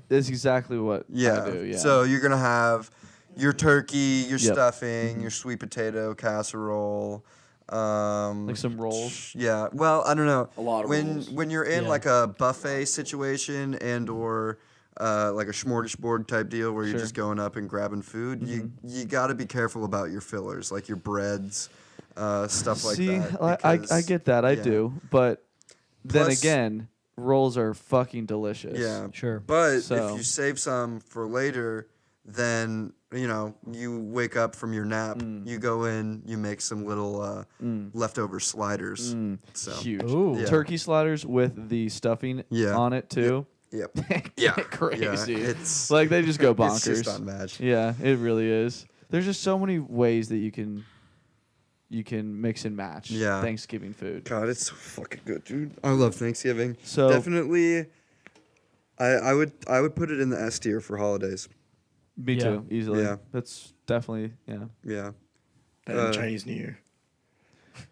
Speaker 1: That's exactly what
Speaker 2: Yeah.
Speaker 1: I do. Yeah.
Speaker 2: So you're gonna have your turkey, your
Speaker 1: Yep.
Speaker 2: stuffing, your sweet potato casserole.
Speaker 1: like some rolls.
Speaker 2: Yeah. Well, I don't know.
Speaker 4: A lot of rolls.
Speaker 2: When you're in
Speaker 3: Yeah.
Speaker 2: like a buffet situation and or like a smorgasbord type deal where you're
Speaker 1: Sure.
Speaker 2: just going up and grabbing food, you got to be careful about your fillers, like your breads, stuff like
Speaker 1: See,
Speaker 2: that.
Speaker 1: I
Speaker 2: because-
Speaker 1: get that. I
Speaker 2: yeah.
Speaker 1: do. But then
Speaker 2: Plus-
Speaker 1: again, rolls are fucking delicious.
Speaker 2: Yeah.
Speaker 3: Sure.
Speaker 2: But
Speaker 1: So-
Speaker 2: if you save some for later, then you wake up from your nap, you go in, you make some little leftover sliders. So
Speaker 1: Huge.
Speaker 3: Ooh.
Speaker 2: Yeah.
Speaker 1: Turkey sliders with the stuffing
Speaker 2: Yeah.
Speaker 1: on it too.
Speaker 2: yep,
Speaker 1: Yeah.
Speaker 2: yeah,
Speaker 1: Crazy.
Speaker 2: it's
Speaker 1: Like they just go bonkers.
Speaker 2: it's just unmatched.
Speaker 1: Yeah, it really is. There's just so many ways that you can mix and match
Speaker 2: Yeah.
Speaker 1: Thanksgiving food.
Speaker 2: God, it's so fucking good, dude. I love Thanksgiving.
Speaker 1: So-
Speaker 2: definitely, I would put it in the S tier for holidays.
Speaker 1: Me
Speaker 3: Yeah.
Speaker 1: too, easily.
Speaker 2: Yeah.
Speaker 1: That's definitely
Speaker 2: Yeah.
Speaker 4: And Chinese New Year.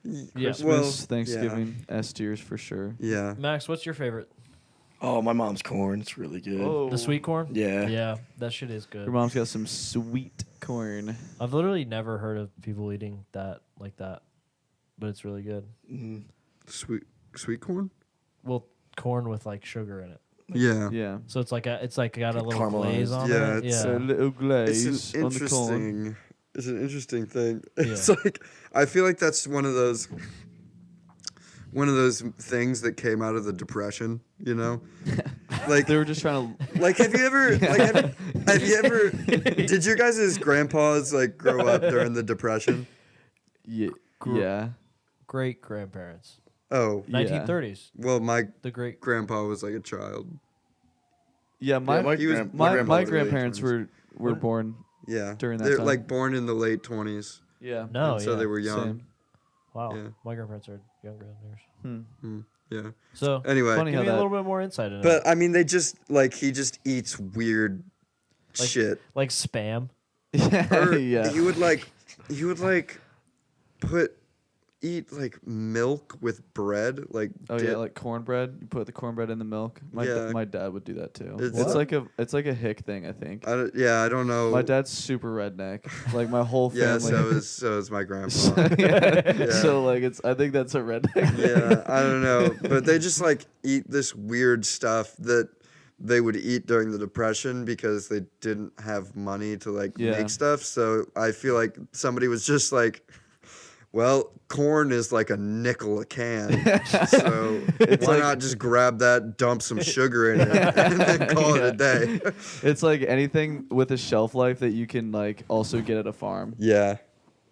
Speaker 3: Yeah.
Speaker 1: Christmas,
Speaker 2: Well,
Speaker 1: Thanksgiving, S tiers for sure.
Speaker 2: Yeah.
Speaker 3: Max, what's your favorite?
Speaker 4: Oh, my mom's corn. It's really good.
Speaker 1: Oh.
Speaker 3: The sweet corn?
Speaker 4: Yeah.
Speaker 3: Yeah, that shit is good.
Speaker 1: Your mom's got some sweet corn.
Speaker 3: I've literally never heard of people eating that like that, but it's really good.
Speaker 4: Mm-hmm.
Speaker 2: Sweet corn?
Speaker 3: Well, corn with like sugar in it.
Speaker 2: Yeah.
Speaker 1: Yeah.
Speaker 3: So it's like got a little
Speaker 4: Caramelized.
Speaker 3: glaze on
Speaker 2: Yeah,
Speaker 3: it.
Speaker 2: it's
Speaker 1: A little glaze
Speaker 2: It's an
Speaker 1: on the corn.
Speaker 2: interesting. It's an interesting thing.
Speaker 3: Yeah.
Speaker 2: It's like I feel like that's one of those things that came out of the Depression. You know, like
Speaker 1: They were just trying to.
Speaker 2: like have you ever did your guys' grandpas like grow up during the Depression?
Speaker 1: Yeah.
Speaker 3: Great grandparents.
Speaker 2: Oh,
Speaker 3: 1930s.
Speaker 2: well, my
Speaker 3: The great.
Speaker 2: grandpa was like a child.
Speaker 1: Yeah, my
Speaker 4: my
Speaker 1: he was-
Speaker 4: grand-
Speaker 1: my,
Speaker 4: my grandpa
Speaker 1: my
Speaker 4: was late
Speaker 1: grandparents
Speaker 4: 20s.
Speaker 1: were born.
Speaker 2: Yeah,
Speaker 1: During that
Speaker 2: they're
Speaker 1: time.
Speaker 2: like born in the late 20s.
Speaker 1: Yeah.
Speaker 3: No,
Speaker 2: and so
Speaker 3: yeah.
Speaker 2: they were young.
Speaker 1: Same.
Speaker 3: Wow.
Speaker 2: Yeah.
Speaker 3: My grandparents are younger than yours.
Speaker 2: Yeah.
Speaker 3: So
Speaker 2: Anyway,
Speaker 1: Funny
Speaker 3: give
Speaker 1: how
Speaker 3: me a
Speaker 1: that-
Speaker 3: little bit more insight into it.
Speaker 2: but I mean, they just like he just eats weird
Speaker 3: Like-
Speaker 2: shit.
Speaker 3: Like spam.
Speaker 2: Or
Speaker 1: yeah.
Speaker 2: he would eat like milk with bread, like
Speaker 1: Oh
Speaker 2: dip.
Speaker 1: yeah, like cornbread. You put the cornbread in the milk.
Speaker 2: Yeah.
Speaker 1: My dad would do that too.
Speaker 2: It's-
Speaker 1: It's like a hick thing, I think.
Speaker 2: I don't know.
Speaker 1: My dad's super redneck. Like my whole
Speaker 2: Yeah,
Speaker 1: family.
Speaker 2: so is my grandpa.
Speaker 1: yeah.
Speaker 2: Yeah.
Speaker 1: So like I think that's a redneck.
Speaker 2: Yeah, I don't know, but they just like eat this weird stuff that they would eat during the Depression because they didn't have money to like
Speaker 1: Yeah.
Speaker 2: make stuff. So I feel like somebody was just like, well, corn is like a nickel a can, so why not just grab that, dump some sugar in it, and then call it a day?
Speaker 1: It's like anything with a shelf life that you can like also get at a farm
Speaker 2: Yeah,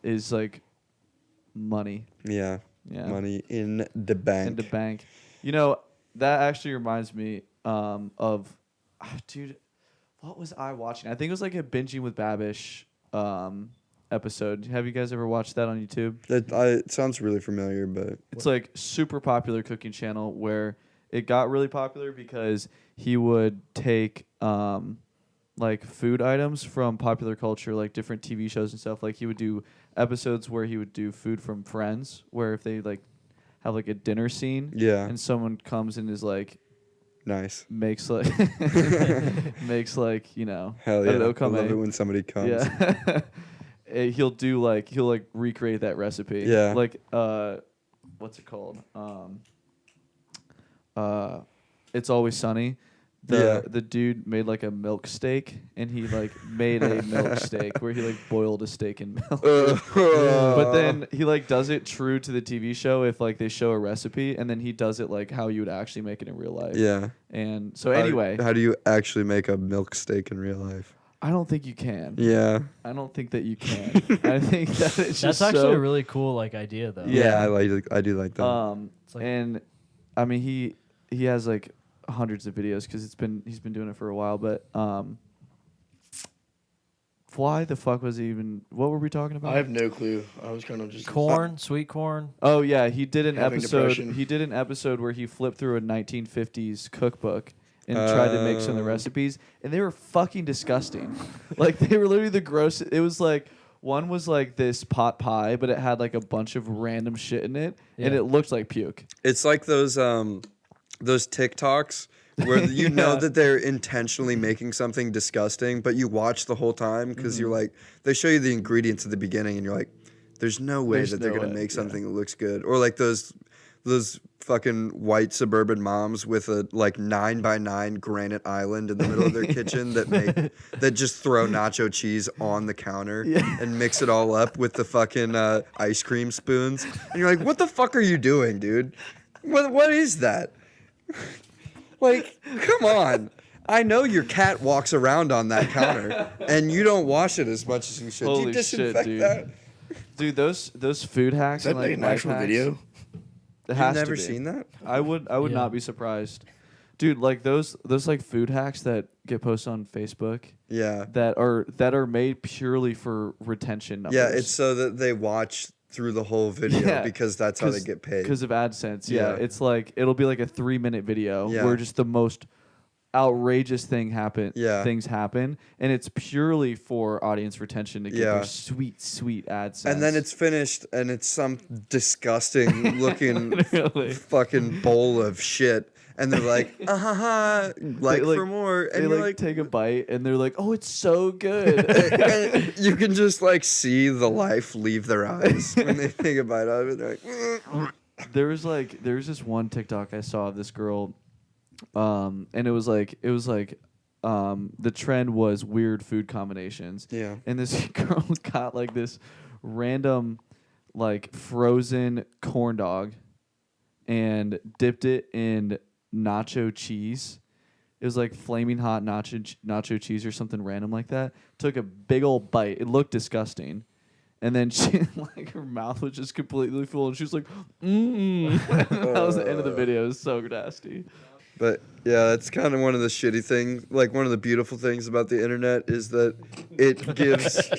Speaker 1: is like money.
Speaker 2: yeah,
Speaker 1: Yeah.
Speaker 2: money in the bank.
Speaker 1: In the bank. You know, that actually reminds me of dude, what was I watching? I think it was like a Binging with Babish episode. Have you guys ever watched that on YouTube?
Speaker 2: It sounds really familiar, but
Speaker 1: It's like super popular cooking channel where it got really popular because he would take like food items from popular culture, like different TV shows and stuff. Like he would do episodes where he would do food from Friends, where if they like have like a dinner scene,
Speaker 2: yeah,
Speaker 1: and someone comes and is like
Speaker 2: nice.
Speaker 1: makes like makes like, you know,
Speaker 2: Hell yeah! I
Speaker 1: okame.
Speaker 2: love it when somebody comes.
Speaker 1: Yeah. he'll recreate that recipe.
Speaker 2: Yeah.
Speaker 1: Like what's it called? It's Always Sunny. The dude made like a milk steak, and he like made a milk steak where he like boiled a steak in milk. But then he like does it true to the TV show if like they show a recipe, and then he does it like how you would actually make it in real life.
Speaker 2: Yeah.
Speaker 1: And so anyway,
Speaker 2: How do you actually make a milk steak in real life?
Speaker 1: I don't think you can.
Speaker 2: Yeah.
Speaker 1: I don't think that you can. I think that it's just
Speaker 3: That's actually a really cool like idea though.
Speaker 1: Yeah.
Speaker 2: I do like that.
Speaker 3: It's like-
Speaker 1: and I mean he has like hundreds of videos because he's been doing it for a while. But why the fuck was he even? What were we talking about?
Speaker 4: I have no clue. I was kind of just
Speaker 3: corn, sweet corn.
Speaker 1: Oh yeah, he did an
Speaker 4: Having
Speaker 1: episode.
Speaker 4: depression.
Speaker 1: He did an episode where he flipped through a 1950s cookbook and tried to make some of the recipes, and they were fucking disgusting. Like they were literally the gross. It was like one was like this pot pie, but it had like a bunch of random shit in it, and
Speaker 3: Yeah.
Speaker 1: it looked like puke.
Speaker 2: It's like those TikToks where you know
Speaker 1: Yeah.
Speaker 2: that they're intentionally making something disgusting, but you watch the whole time because you're like, they show you the ingredients at the beginning, and you're like, there's no way
Speaker 1: There's
Speaker 2: that they're
Speaker 1: no
Speaker 2: gonna
Speaker 1: way,
Speaker 2: make
Speaker 1: yeah.
Speaker 2: something that looks good. Or like those fucking white suburban moms with a like 9x9 granite island in the middle of their kitchen that just throw nacho cheese on the counter and mix it all up with the fucking ice cream spoons. And you're like, what the fuck are you doing, dude? What is that? Like, come on. I know your cat walks around on that counter and you don't wash it as much as you should. Do
Speaker 1: Holy
Speaker 2: you
Speaker 1: shit,
Speaker 2: disinfect
Speaker 1: dude.
Speaker 2: that?
Speaker 1: Dude, those food hacks
Speaker 4: Is that
Speaker 1: and like
Speaker 4: like an
Speaker 1: life
Speaker 4: actual
Speaker 1: hacks,
Speaker 4: video?
Speaker 1: It has
Speaker 2: You've never
Speaker 1: to be.
Speaker 2: seen that?
Speaker 1: I would
Speaker 3: Yeah.
Speaker 1: not be surprised. Dude, like those like food hacks that get posted on Facebook
Speaker 2: Yeah.
Speaker 1: that are made purely for retention numbers.
Speaker 2: Yeah, it's so that they watch through the whole video
Speaker 1: Yeah,
Speaker 2: because that's how they get paid.
Speaker 1: because of AdSense. Yeah.
Speaker 2: Yeah.
Speaker 1: It's like it'll be like a 3-minute video
Speaker 2: Yeah.
Speaker 1: where just the most outrageous things happen, and it's purely for audience retention to get
Speaker 2: Yeah.
Speaker 1: their sweet AdSense.
Speaker 2: And then it's finished and it's some disgusting looking
Speaker 1: Literally.
Speaker 2: fucking bowl of shit. and they're like, for more, and
Speaker 1: they
Speaker 2: you're like,
Speaker 1: take a bite, and they're like, oh, it's so good.
Speaker 2: and you can just like see the life leave their eyes when they take a bite out of it. They're like,
Speaker 1: there was this one TikTok I saw of this girl, and it was like the trend was weird food combinations.
Speaker 2: Yeah.
Speaker 1: And this girl got like this random like frozen corn dog and dipped it in nacho cheese. It was like flaming hot nacho cheese or something random like that. Took a big old bite. It looked disgusting. And then she, like, her mouth was just completely full, and she was like, That was the end of the video. It was so nasty.
Speaker 2: But yeah, that's kind of one of the shitty things. Like, one of the beautiful things about the internet is that it gives.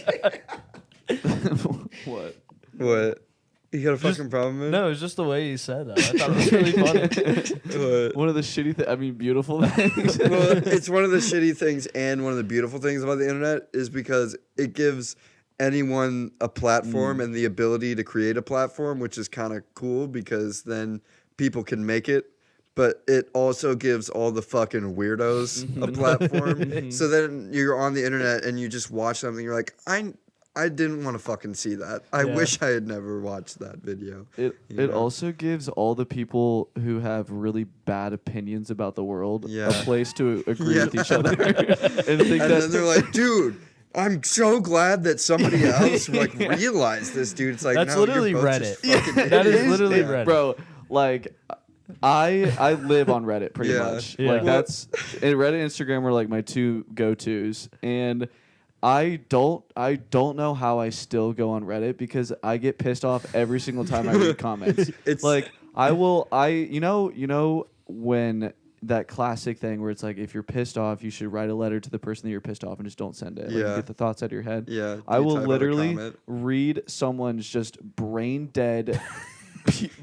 Speaker 1: What?
Speaker 2: What? You got a fucking problem, man?
Speaker 3: No, it was just the way you said that. I thought it was really funny.
Speaker 1: One of the shitty things, I mean, beautiful things.
Speaker 2: Well, it's one of the shitty things and one of the beautiful things about the internet is because it gives anyone a platform and the ability to create a platform, which is kind of cool because then people can make it. But it also gives all the fucking weirdos a platform. So then you're on the internet and you just watch something. You're like, I didn't want to fucking see that. I wish I had never watched that video.
Speaker 1: It also gives all the people who have really bad opinions about the world a place to agree with each other. and
Speaker 2: then they're like, dude, I'm so glad that somebody else like realized this, dude. It's like,
Speaker 3: that's
Speaker 2: no,
Speaker 3: literally
Speaker 2: you're both
Speaker 3: Reddit.
Speaker 2: just
Speaker 3: That is literally Reddit.
Speaker 1: Bro, like, I live on Reddit pretty much.
Speaker 3: Yeah.
Speaker 1: Like, that's and Reddit and Instagram are like my two go-tos. And I don't know how I still go on Reddit because I get pissed off every single time I read comments.
Speaker 2: It's
Speaker 1: like you know when that classic thing where it's like if you're pissed off, you should write a letter to the person that you're pissed off and just don't send it. Like, get the thoughts out of your head.
Speaker 2: Yeah.
Speaker 1: I will literally read someone's just brain dead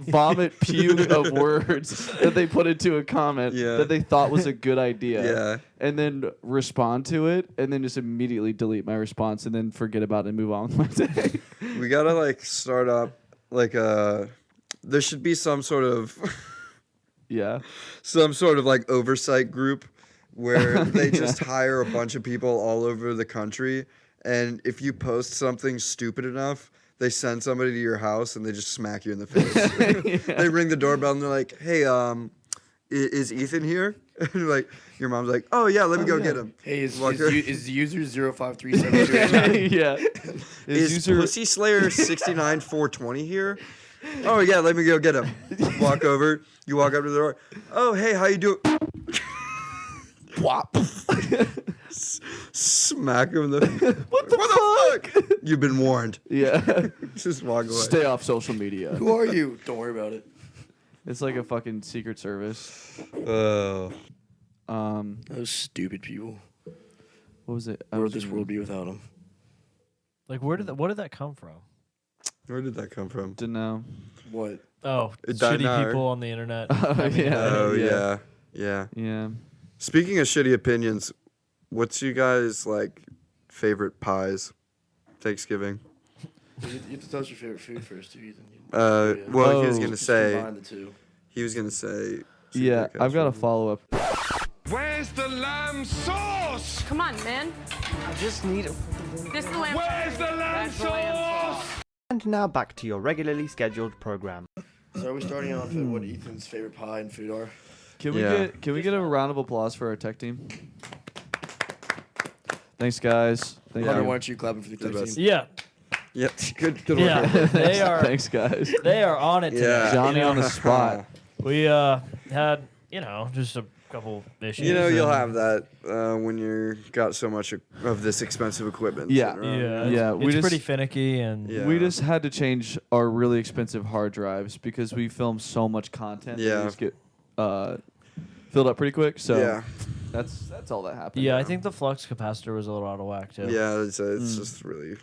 Speaker 1: vomit puke of words that they put into a comment that they thought was a good idea, and then respond to it, and then just immediately delete my response, and then forget about it and move on with my day.
Speaker 2: We gotta like start up like there should be some sort of like oversight group where they just hire a bunch of people all over the country, and if you post something stupid enough, they send somebody to your house and they just smack you in the face. They ring the doorbell and they're like, "Hey, is Ethan here?" And you're like, your mom's like, "Oh yeah, let me go get him."
Speaker 4: Hey, is the user 0537?
Speaker 1: Yeah.
Speaker 2: Is
Speaker 1: user
Speaker 2: Pussy Slayer 69420 here? Oh yeah, let me go get him. Walk over. You walk up to the door. Oh hey, how you doing? Whop. Smack him in the. What the fuck? You've been warned.
Speaker 1: Yeah.
Speaker 2: Just walk away.
Speaker 1: Stay off social media.
Speaker 4: Who are you? Don't worry about it.
Speaker 1: It's like a fucking Secret Service.
Speaker 2: Oh.
Speaker 4: Those stupid people.
Speaker 1: What was it?
Speaker 4: Where would this world be without them?
Speaker 3: Like, what did that come from?
Speaker 2: Where did that come from?
Speaker 1: Didn't know.
Speaker 4: What?
Speaker 3: Oh,
Speaker 2: It died
Speaker 3: shitty
Speaker 2: now.
Speaker 3: people on the internet.
Speaker 2: Oh yeah.
Speaker 1: Yeah.
Speaker 2: Speaking of shitty opinions, what's you guys like favorite pies? Thanksgiving.
Speaker 4: You have to tell us your favorite food first, too, Ethan.
Speaker 2: Well, he was gonna
Speaker 4: Just
Speaker 2: say.
Speaker 4: combine the two.
Speaker 2: He was gonna say.
Speaker 1: Yeah, I've got a follow-up.
Speaker 5: Where's the lamb sauce?
Speaker 6: Come on, man.
Speaker 7: I just need it.
Speaker 6: This is the lamb.
Speaker 5: Where's the lamb
Speaker 6: That's the lamb
Speaker 5: sauce?
Speaker 7: And now back to your regularly scheduled program.
Speaker 4: So are we starting off at what Ethan's favorite pie and food are?
Speaker 1: Can we get a round of applause for our tech team? Thanks, guys. Thank
Speaker 4: Hunter,
Speaker 1: you.
Speaker 4: why aren't you clapping for the tech
Speaker 2: best.
Speaker 4: team?
Speaker 3: Yeah,
Speaker 2: Yep. Good work.
Speaker 3: yeah, they are.
Speaker 1: Thanks, guys.
Speaker 3: They are on it today.
Speaker 2: Yeah.
Speaker 1: Johnny on the spot.
Speaker 3: We had just a couple issues.
Speaker 2: You know, you'll
Speaker 3: and-
Speaker 2: have that when you got so much of this expensive equipment.
Speaker 1: Yeah.
Speaker 2: sitting around.
Speaker 3: Yeah,
Speaker 1: Yeah,
Speaker 3: it's
Speaker 1: we just-
Speaker 3: pretty finicky and
Speaker 2: Yeah.
Speaker 1: We just had to change our really expensive hard drives because we film so much content. that
Speaker 2: Yeah.
Speaker 1: we just get filled up pretty quick. So
Speaker 2: Yeah.
Speaker 1: that's all that happened.
Speaker 3: yeah, I think the flux capacitor was a little out of whack too.
Speaker 2: Yeah, it's just really,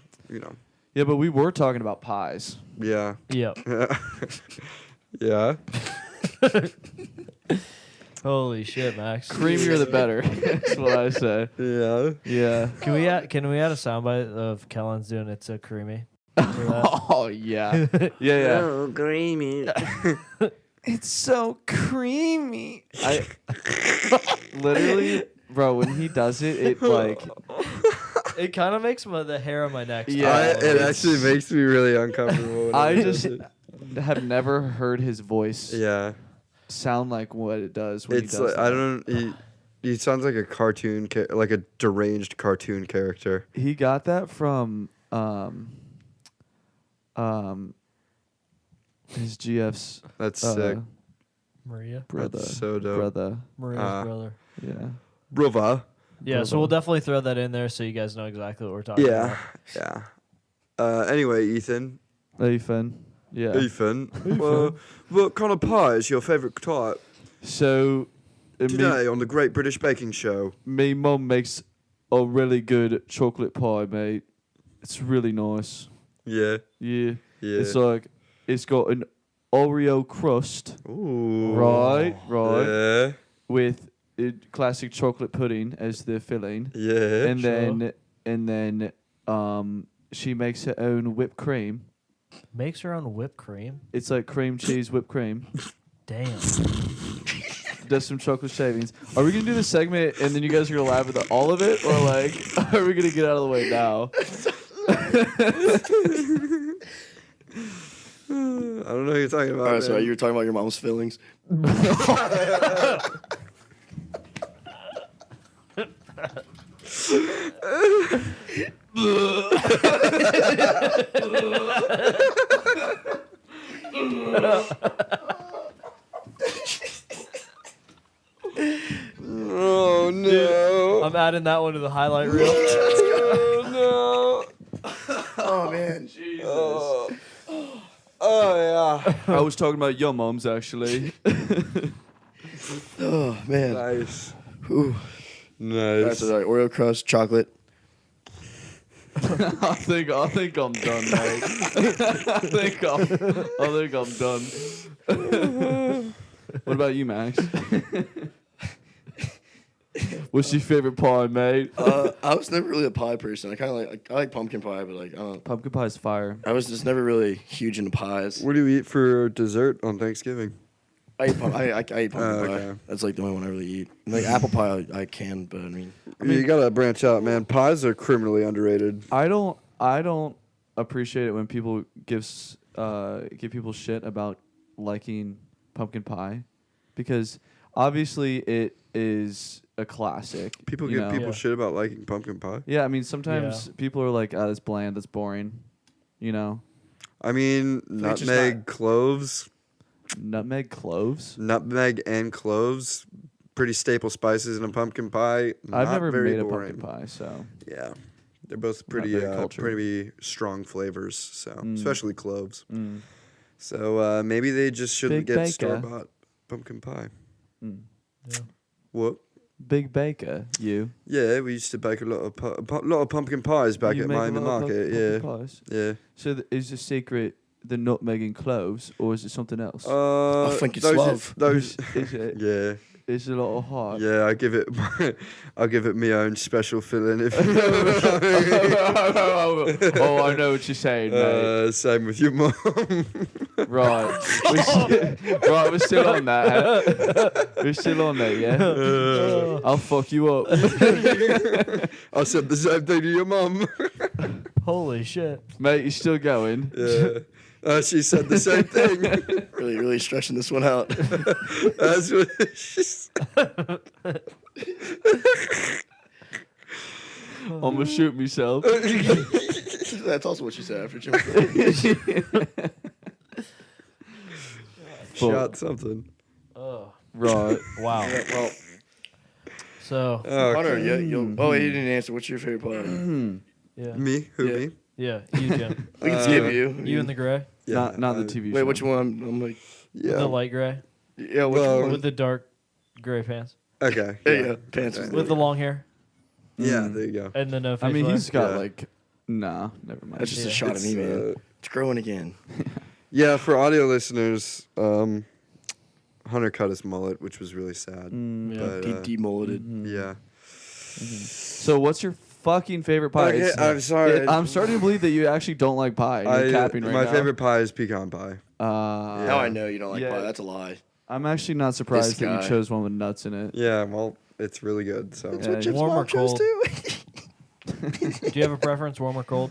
Speaker 1: Yeah, but we were talking about pies.
Speaker 2: yeah.
Speaker 3: Yep.
Speaker 2: Yeah.
Speaker 3: Holy shit, Max.
Speaker 1: Creamier the better. That's what I say.
Speaker 2: Yeah.
Speaker 1: Yeah.
Speaker 3: Can we add a soundbite of Kellen's doing "It's a Creamy"? For that?
Speaker 1: Oh yeah. Yeah.
Speaker 2: Oh, creamy.
Speaker 1: It's so creamy. I literally, bro, when he does it, it like
Speaker 3: It kind of makes the hair on my neck.
Speaker 1: Yeah,
Speaker 2: It actually makes me really uncomfortable.
Speaker 1: I just have never heard his voice sound like what it does when he does
Speaker 2: like,
Speaker 1: that.
Speaker 2: I don't. He sounds like a cartoon, like a deranged cartoon character.
Speaker 1: He got that from his GF's.
Speaker 2: That's sick.
Speaker 3: Maria.
Speaker 1: Brother.
Speaker 2: That's so dope.
Speaker 1: Brother.
Speaker 3: Maria's brother.
Speaker 1: Yeah.
Speaker 2: Brother.
Speaker 3: Yeah, so we'll definitely throw that in there so you guys know exactly what we're talking about.
Speaker 2: Yeah. Anyway, Ethan.
Speaker 1: Ethan. Yeah.
Speaker 2: Ethan. What kind of pie is your favourite type?
Speaker 1: So
Speaker 2: Today on the Great British Baking Show.
Speaker 1: me mum makes a really good chocolate pie, mate. It's really nice.
Speaker 2: Yeah.
Speaker 1: Yeah.
Speaker 2: Yeah.
Speaker 1: It's like it's got an Oreo crust.
Speaker 2: Ooh.
Speaker 1: Right.
Speaker 2: Yeah.
Speaker 1: With classic chocolate pudding as the filling.
Speaker 2: Yeah.
Speaker 1: And then she makes her own whipped cream.
Speaker 3: Makes her own whipped cream?
Speaker 1: It's like cream cheese whipped cream.
Speaker 3: Damn.
Speaker 1: Does some chocolate shavings. Are we gonna do this segment and then you guys are gonna laugh at all of it, or like are we gonna get out of the way now?
Speaker 2: I don't know who you're talking about.
Speaker 4: All right, sorry, you were talking about your mom's fillings.
Speaker 2: Oh no!
Speaker 3: I'm adding that one to the highlight reel.
Speaker 2: Oh
Speaker 4: Oh man,
Speaker 2: no! Oh yeah!
Speaker 1: I was talking about your mom's actually.
Speaker 4: oh man.
Speaker 2: Nice.
Speaker 4: Ooh.
Speaker 2: Nice.
Speaker 4: That's all right. Oreo crust, chocolate.
Speaker 1: I think I'm done, mate. I think I'm done. What about you, Max? What's your favorite pie, mate?
Speaker 4: I was never really a pie person. I like pumpkin pie, but like I don't.
Speaker 1: Pumpkin pie is fire.
Speaker 4: I was just never really huge into pies.
Speaker 2: What do you eat for dessert on Thanksgiving?
Speaker 4: I eat pumpkin pie.
Speaker 2: okay.
Speaker 4: That's like the only one I really eat. Like apple pie, I can, but I mean,
Speaker 2: You gotta branch out, man. Pies are criminally underrated.
Speaker 1: I don't appreciate it when people give people shit about liking pumpkin pie, because obviously it is a classic.
Speaker 2: People
Speaker 1: you
Speaker 2: give
Speaker 1: know?
Speaker 2: people shit about liking pumpkin pie.
Speaker 1: Yeah, I mean sometimes people are like, that's bland, that's boring, you know.
Speaker 2: I mean,
Speaker 4: just
Speaker 2: nutmeg, cloves.
Speaker 1: Nutmeg, cloves.
Speaker 2: Nutmeg and cloves, pretty staple spices in a pumpkin pie.
Speaker 1: I've never
Speaker 2: very
Speaker 1: made
Speaker 2: boring.
Speaker 1: a pumpkin pie, so
Speaker 2: Yeah, they're both pretty
Speaker 1: very cultured.
Speaker 2: pretty strong flavors. So especially cloves.
Speaker 1: Mm.
Speaker 2: So maybe they just shouldn't
Speaker 1: Big
Speaker 2: get
Speaker 1: baker.
Speaker 2: store-bought pumpkin pie.
Speaker 1: Mm.
Speaker 3: Yeah.
Speaker 2: What?
Speaker 1: Big baker, you.
Speaker 2: Yeah, we used to bake a lot of pumpkin pies back
Speaker 1: You
Speaker 2: at
Speaker 1: make a
Speaker 2: Miami
Speaker 1: lot of
Speaker 2: Market.
Speaker 1: pumpkin pies?
Speaker 2: Yeah.
Speaker 1: So is the secret the nutmeg and cloves, or is it something else?
Speaker 2: I
Speaker 4: think it's love.
Speaker 2: Those.
Speaker 1: Is it?
Speaker 2: Yeah.
Speaker 1: It's a lot of heart.
Speaker 2: Yeah, I'll give it my own special filling. If
Speaker 1: Oh, I know what you're saying, mate.
Speaker 2: Same with your mum.
Speaker 1: Right. We're still on that. Huh? We're still on that, yeah? I'll fuck you up.
Speaker 2: I said the same thing to your mum.
Speaker 3: Holy shit.
Speaker 1: Mate, you're still going?
Speaker 2: Yeah. She said the same thing.
Speaker 4: really stretching this one out.
Speaker 2: That's what she said.
Speaker 1: I'm going to shoot myself.
Speaker 4: That's also what she said after Jim.
Speaker 2: Shot something.
Speaker 3: Oh.
Speaker 1: Right.
Speaker 3: Wow.
Speaker 4: Yeah, well,
Speaker 3: So,
Speaker 4: Hunter, yeah, oh, he didn't answer. What's your favorite pie?
Speaker 3: yeah.
Speaker 2: Me? Who,
Speaker 4: Yeah.
Speaker 2: me?
Speaker 3: Yeah, you, Jim.
Speaker 4: We can skip you.
Speaker 3: You in the gray?
Speaker 2: Yeah,
Speaker 1: Not the TV show.
Speaker 4: Wait, which one? I'm like,
Speaker 2: Yeah.
Speaker 3: The light gray?
Speaker 4: yeah, which
Speaker 2: Well,
Speaker 4: one?
Speaker 3: With the dark gray pants?
Speaker 2: Okay.
Speaker 4: There you go. Pants. is
Speaker 3: With the long hair?
Speaker 2: Yeah, there you go.
Speaker 3: And the no facial
Speaker 1: I mean,
Speaker 3: hair?
Speaker 1: he's got
Speaker 2: Yeah.
Speaker 1: like... Nah, never mind.
Speaker 4: That's just a
Speaker 3: Yeah.
Speaker 4: shot of me, man. It's growing again.
Speaker 2: Yeah, for audio listeners, Hunter cut his mullet, which was really sad.
Speaker 3: Yeah.
Speaker 2: But,
Speaker 4: Demulleted.
Speaker 2: yeah.
Speaker 1: So what's your fucking favorite pie?
Speaker 2: Okay,
Speaker 1: It's-
Speaker 2: I'm sorry.
Speaker 1: I'm starting to believe that you actually don't like pie. And you're capping right
Speaker 2: my
Speaker 1: now.
Speaker 2: favorite pie is pecan pie.
Speaker 4: Now I know you don't like
Speaker 1: yeah.
Speaker 4: pie. That's a lie.
Speaker 1: I'm actually not surprised that
Speaker 4: guy.
Speaker 1: you chose one with nuts in it.
Speaker 2: Yeah, well, it's really good. So
Speaker 4: That's
Speaker 1: Yeah,
Speaker 4: what Chip's
Speaker 3: warm or
Speaker 4: mom chose
Speaker 3: cold?
Speaker 4: too.
Speaker 3: Do you have a preference, warm or cold?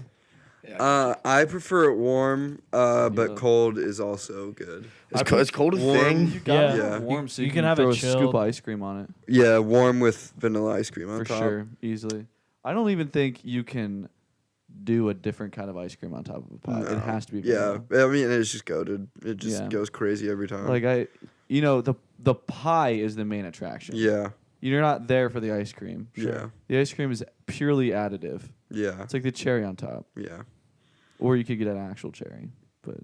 Speaker 2: I prefer it warm,
Speaker 1: Yeah.
Speaker 2: but cold is also good.
Speaker 4: Is cold a
Speaker 2: warm.
Speaker 4: thing?
Speaker 1: You got
Speaker 3: Yeah.
Speaker 1: it warm, so
Speaker 3: You
Speaker 1: you
Speaker 3: can
Speaker 1: can
Speaker 3: have it
Speaker 1: throw a scoop
Speaker 3: chilled.
Speaker 1: of ice cream on it.
Speaker 2: Yeah, warm with vanilla ice cream on
Speaker 1: For
Speaker 2: top.
Speaker 1: sure, easily. I don't even think you can do a different kind of ice cream on top of a pie. It
Speaker 2: No.
Speaker 1: has to be
Speaker 2: Yeah,
Speaker 1: vanilla.
Speaker 2: I mean it's just goated. It just
Speaker 1: Yeah.
Speaker 2: goes crazy every time.
Speaker 1: Like the pie is the main attraction.
Speaker 2: yeah,
Speaker 1: You're not there for the ice cream.
Speaker 2: yeah,
Speaker 1: The ice cream is purely additive.
Speaker 2: yeah,
Speaker 1: It's like the cherry on top,
Speaker 2: yeah.
Speaker 1: or you could get an actual cherry, but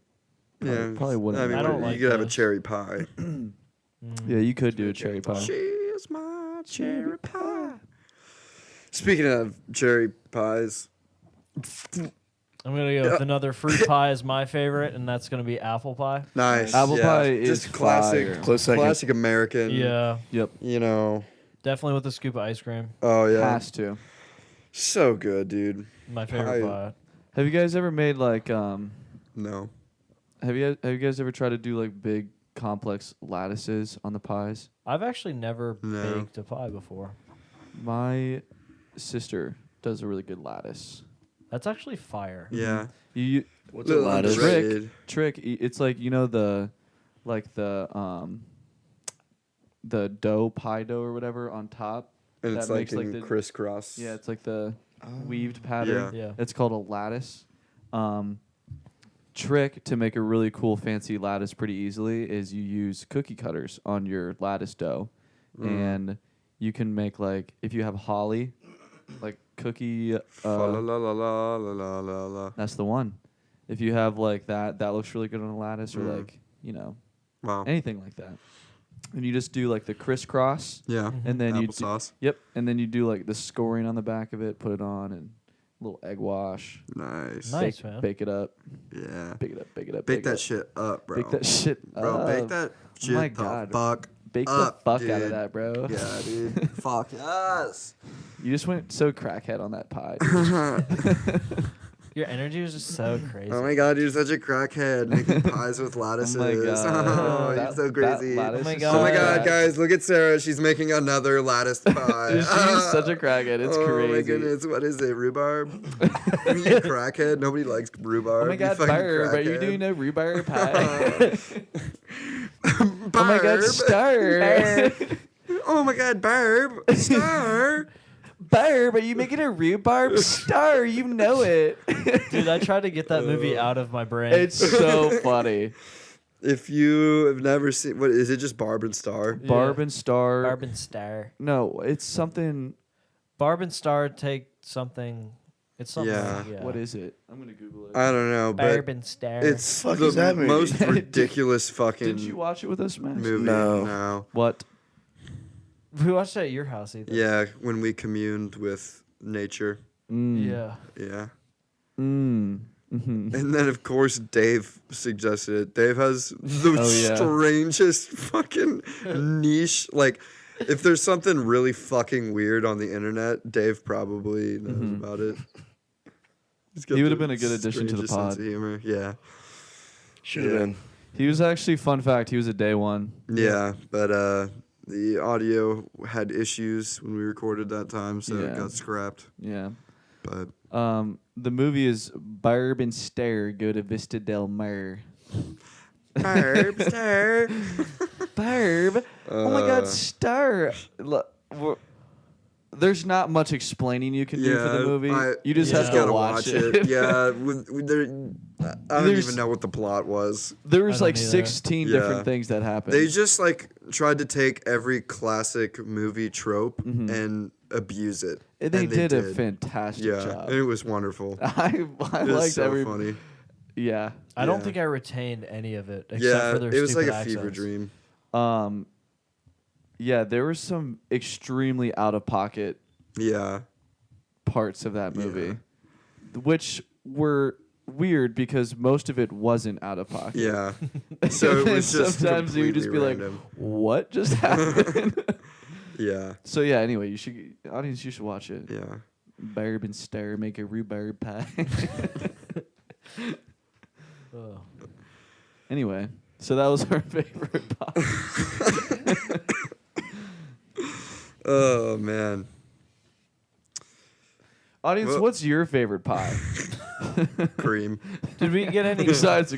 Speaker 2: Yeah,
Speaker 1: probably wouldn't.
Speaker 2: I mean,
Speaker 3: I don't
Speaker 2: you
Speaker 3: like
Speaker 2: could have a
Speaker 3: those.
Speaker 2: cherry pie.
Speaker 1: Yeah, you could do a cherry pie.
Speaker 2: She's my cherry pie. Speaking of cherry pies,
Speaker 3: I'm gonna go with another fruit pie is my favorite, and that's gonna be apple pie.
Speaker 2: nice.
Speaker 1: Apple
Speaker 2: yeah.
Speaker 1: pie is
Speaker 2: just classic,
Speaker 1: fire.
Speaker 4: Close second.
Speaker 2: classic American.
Speaker 3: Yeah,
Speaker 1: Yep,
Speaker 2: You know.
Speaker 3: definitely with a scoop of ice cream.
Speaker 2: Oh yeah.
Speaker 1: has to.
Speaker 2: So good, dude.
Speaker 3: My favorite
Speaker 2: Pie.
Speaker 3: pie.
Speaker 1: Have you guys ever made like
Speaker 2: No.
Speaker 1: Have you guys ever tried to do like big complex lattices on the pies?
Speaker 3: I've actually never
Speaker 2: No.
Speaker 3: baked a pie before.
Speaker 1: My sister does a really good lattice.
Speaker 3: That's actually fire.
Speaker 2: Yeah.
Speaker 1: You
Speaker 4: What's a
Speaker 2: Little
Speaker 4: lattice?
Speaker 2: underrated.
Speaker 1: trick. It's like the dough, pie dough or whatever on top.
Speaker 2: And
Speaker 1: That
Speaker 2: it's like
Speaker 1: makes, like,
Speaker 2: in
Speaker 1: the-
Speaker 2: crisscross.
Speaker 1: Yeah, it's like the weaved pattern.
Speaker 3: Yeah.
Speaker 1: It's called a lattice. Trick to make a really cool fancy lattice pretty easily is you use cookie cutters on your lattice dough, and you can make like if you have holly, like cookie.
Speaker 2: La la la la la la la la.
Speaker 1: That's the one. If you have like that looks really good on a lattice, or like
Speaker 2: Wow.
Speaker 1: anything like that. And you just do like the crisscross,
Speaker 2: Yeah.
Speaker 1: and then you
Speaker 2: Applesauce.
Speaker 1: yep, and then you do like the scoring on the back of it, put it on, and a little egg wash.
Speaker 2: Nice.
Speaker 3: Nice,
Speaker 1: bake,
Speaker 3: man.
Speaker 1: bake it up,
Speaker 2: Yeah.
Speaker 1: bake it up, bake it up,
Speaker 2: Bake
Speaker 1: it
Speaker 2: that
Speaker 1: up.
Speaker 2: shit up, bro.
Speaker 1: Bake that shit
Speaker 2: Bro,
Speaker 1: up.
Speaker 2: bake that shit
Speaker 1: my
Speaker 2: the
Speaker 1: God.
Speaker 2: fuck
Speaker 1: Bake
Speaker 2: up,
Speaker 1: the fuck out
Speaker 2: dude.
Speaker 1: of that, bro.
Speaker 2: Yeah, dude. Fuck yes.
Speaker 1: You just went so crackhead on that pie.
Speaker 3: Your energy was just so crazy.
Speaker 2: Oh my god, you're such a crackhead making pies with lattices.
Speaker 1: Oh my God.
Speaker 2: Oh, you're
Speaker 1: That-
Speaker 2: so
Speaker 1: that
Speaker 2: crazy.
Speaker 1: lattice
Speaker 3: Oh my
Speaker 1: is
Speaker 3: God.
Speaker 1: so
Speaker 2: Oh my god,
Speaker 1: crack.
Speaker 2: guys, look at Sarah. She's making another lattice pie.
Speaker 1: She's such a crackhead. It's
Speaker 2: oh
Speaker 1: crazy.
Speaker 2: my goodness, what is it? Rhubarb? You crackhead? Nobody likes rhubarb.
Speaker 1: Oh my
Speaker 2: you
Speaker 1: God,
Speaker 2: fucking
Speaker 1: Barb, are you
Speaker 2: crackhead.
Speaker 1: doing a rhubarb pie?
Speaker 2: Barb.
Speaker 1: Oh my God, Star.
Speaker 2: Oh my god, Barb. Star.
Speaker 1: Barb, are you making a rhubarb star? You know it.
Speaker 3: Dude, I tried to get that movie out of my brain.
Speaker 1: It's so funny.
Speaker 2: If you have never seen, what is it? Just Barb and Star?
Speaker 1: Barb and Star.
Speaker 3: Barb and Star.
Speaker 1: No, it's something.
Speaker 3: Barb and Star take something. It's something.
Speaker 2: Yeah.
Speaker 3: Like, yeah.
Speaker 1: What is it? I'm gonna Google it.
Speaker 2: I don't know,
Speaker 3: Barb
Speaker 2: but
Speaker 3: and Star.
Speaker 2: it's
Speaker 4: Fuck
Speaker 2: the
Speaker 4: is that movie?
Speaker 2: most ridiculous fucking
Speaker 1: Did you watch it with us, Max?
Speaker 2: movie.
Speaker 4: No.
Speaker 2: No.
Speaker 1: What?
Speaker 3: We watched that at your house, Ethan.
Speaker 2: Yeah, when we communed with nature.
Speaker 3: Yeah.
Speaker 2: Yeah.
Speaker 1: Mm. Mm-hmm.
Speaker 2: And then, of course, Dave suggested it. Dave has the
Speaker 1: Oh, yeah.
Speaker 2: strangest fucking niche. Like, if there's something really fucking weird on the internet, Dave probably knows about it. He's got
Speaker 1: He would've
Speaker 2: the
Speaker 1: been a good addition to the
Speaker 2: strangest sense
Speaker 1: pod.
Speaker 2: of humor. Yeah.
Speaker 4: Should have
Speaker 2: Yeah.
Speaker 4: been.
Speaker 1: He was actually, fun fact, he was a day one.
Speaker 2: Yeah, but the audio had issues when we recorded that time, so it
Speaker 1: Yeah.
Speaker 2: got scrapped.
Speaker 1: Yeah.
Speaker 2: But
Speaker 1: The movie is Barb and Star Go to Vista Del Mar.
Speaker 2: Barb, Star.
Speaker 1: Barb? Oh my God,
Speaker 2: Uh,
Speaker 1: Star! There's not much explaining you can do for the movie. You just have to
Speaker 2: gotta
Speaker 1: watch it.
Speaker 2: Yeah, I don't
Speaker 1: There's-
Speaker 2: even know what the plot was.
Speaker 1: There was
Speaker 3: I
Speaker 1: like
Speaker 3: don't either.
Speaker 1: 16
Speaker 2: Yeah.
Speaker 1: different things that happened.
Speaker 2: They just like tried to take every classic movie trope
Speaker 1: Mhm.
Speaker 2: and abuse it.
Speaker 1: And they
Speaker 2: And
Speaker 1: did a fantastic
Speaker 2: Yeah,
Speaker 1: job.
Speaker 2: and it was wonderful.
Speaker 1: I
Speaker 2: It was
Speaker 1: liked
Speaker 2: so
Speaker 1: every.
Speaker 2: funny.
Speaker 1: Yeah.
Speaker 3: I don't
Speaker 2: Yeah.
Speaker 3: think I retained any of it except
Speaker 2: Yeah,
Speaker 3: for their
Speaker 2: it was like
Speaker 3: stupid
Speaker 2: a fever
Speaker 3: accents.
Speaker 2: dream.
Speaker 1: Yeah, there were some extremely out of pocket
Speaker 2: Yeah,
Speaker 1: parts of that movie, which were weird because most of it wasn't out of pocket.
Speaker 2: yeah. So it was just
Speaker 1: sometimes you would just be
Speaker 2: completely
Speaker 1: like,
Speaker 2: random.
Speaker 1: "What just happened?"
Speaker 2: Yeah,
Speaker 1: So yeah. Anyway, audience, you should watch it.
Speaker 2: yeah.
Speaker 1: Barb and Star make a rhubarb pie.
Speaker 3: Ugh.
Speaker 1: Anyway, so that was our favorite pie.
Speaker 2: Oh man.
Speaker 1: Audience,
Speaker 2: Well-
Speaker 1: what's your favorite pie?
Speaker 2: Cream.
Speaker 3: Did we get any?
Speaker 1: Besides,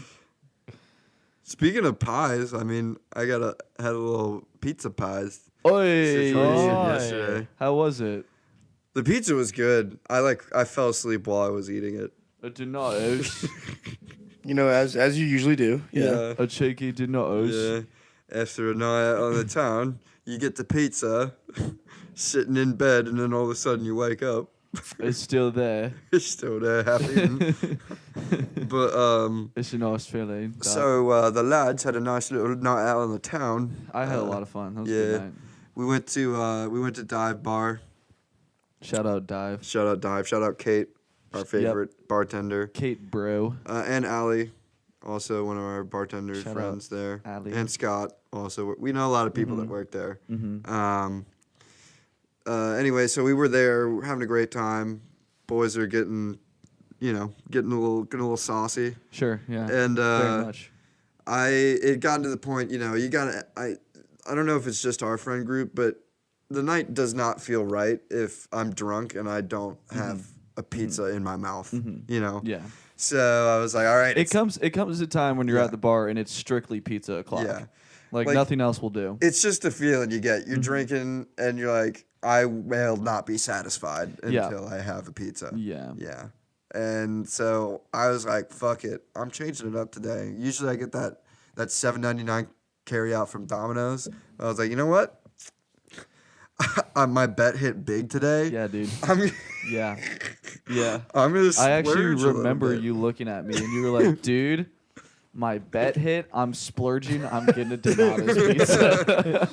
Speaker 2: Speaking of pies, I mean, had a little pizza pies
Speaker 1: oi,
Speaker 2: situation
Speaker 3: Oh,
Speaker 2: yesterday.
Speaker 1: how was it?
Speaker 2: The pizza was good. I fell asleep while I was eating it.
Speaker 1: A Donatos.
Speaker 4: You know, as you usually do. Yeah.
Speaker 1: A cheeky Donatos.
Speaker 2: Yeah. After a night out on the town, you get the pizza, sitting in bed, and then all of a sudden you wake up.
Speaker 1: It's still there.
Speaker 2: It's still there, half eaten. But
Speaker 1: It's a nice feeling. that.
Speaker 2: so the lads had a nice little night out on the town.
Speaker 1: I had a lot of fun. That was a
Speaker 2: yeah.
Speaker 1: good night.
Speaker 2: We went to Dive Bar.
Speaker 1: Shout out Dive.
Speaker 2: Shout out Dive. Shout out Kate, our favorite bartender.
Speaker 1: Kate Bro.
Speaker 2: And Allie, also one of our bartender
Speaker 1: Shout
Speaker 2: friends
Speaker 1: out
Speaker 2: there.
Speaker 1: Allie.
Speaker 2: And Scott, also. We know a lot of people that work there.
Speaker 1: Mm-hmm.
Speaker 2: Anyway, so we were there, we were having a great time. Boys are getting a little saucy.
Speaker 1: Sure, yeah.
Speaker 2: And
Speaker 1: very much.
Speaker 2: it got to the point, I don't know if it's just our friend group, but the night does not feel right if I'm drunk and I don't have a pizza in my mouth,
Speaker 1: Yeah.
Speaker 2: So I was like, all right.
Speaker 1: It comes a time when you're at the bar and it's strictly pizza o'clock.
Speaker 2: Yeah.
Speaker 1: Like
Speaker 2: Like-
Speaker 1: nothing else will do.
Speaker 2: It's just a feeling you get. You're drinking and you're like, I will not be satisfied
Speaker 1: Yeah.
Speaker 2: until I have a pizza.
Speaker 1: Yeah.
Speaker 2: Yeah. And so I was like, fuck it. I'm changing it up today. Usually I get that $7.99 carry out from Domino's. I was like, you know what? My bet hit big today.
Speaker 1: Yeah, dude.
Speaker 2: I'm
Speaker 1: Yeah. Yeah.
Speaker 2: I'm gonna
Speaker 1: I actually
Speaker 2: splurge a little
Speaker 1: remember
Speaker 2: bit.
Speaker 1: you looking at me and you were like, dude, my bet hit. I'm splurging. I'm getting a Donato's pizza.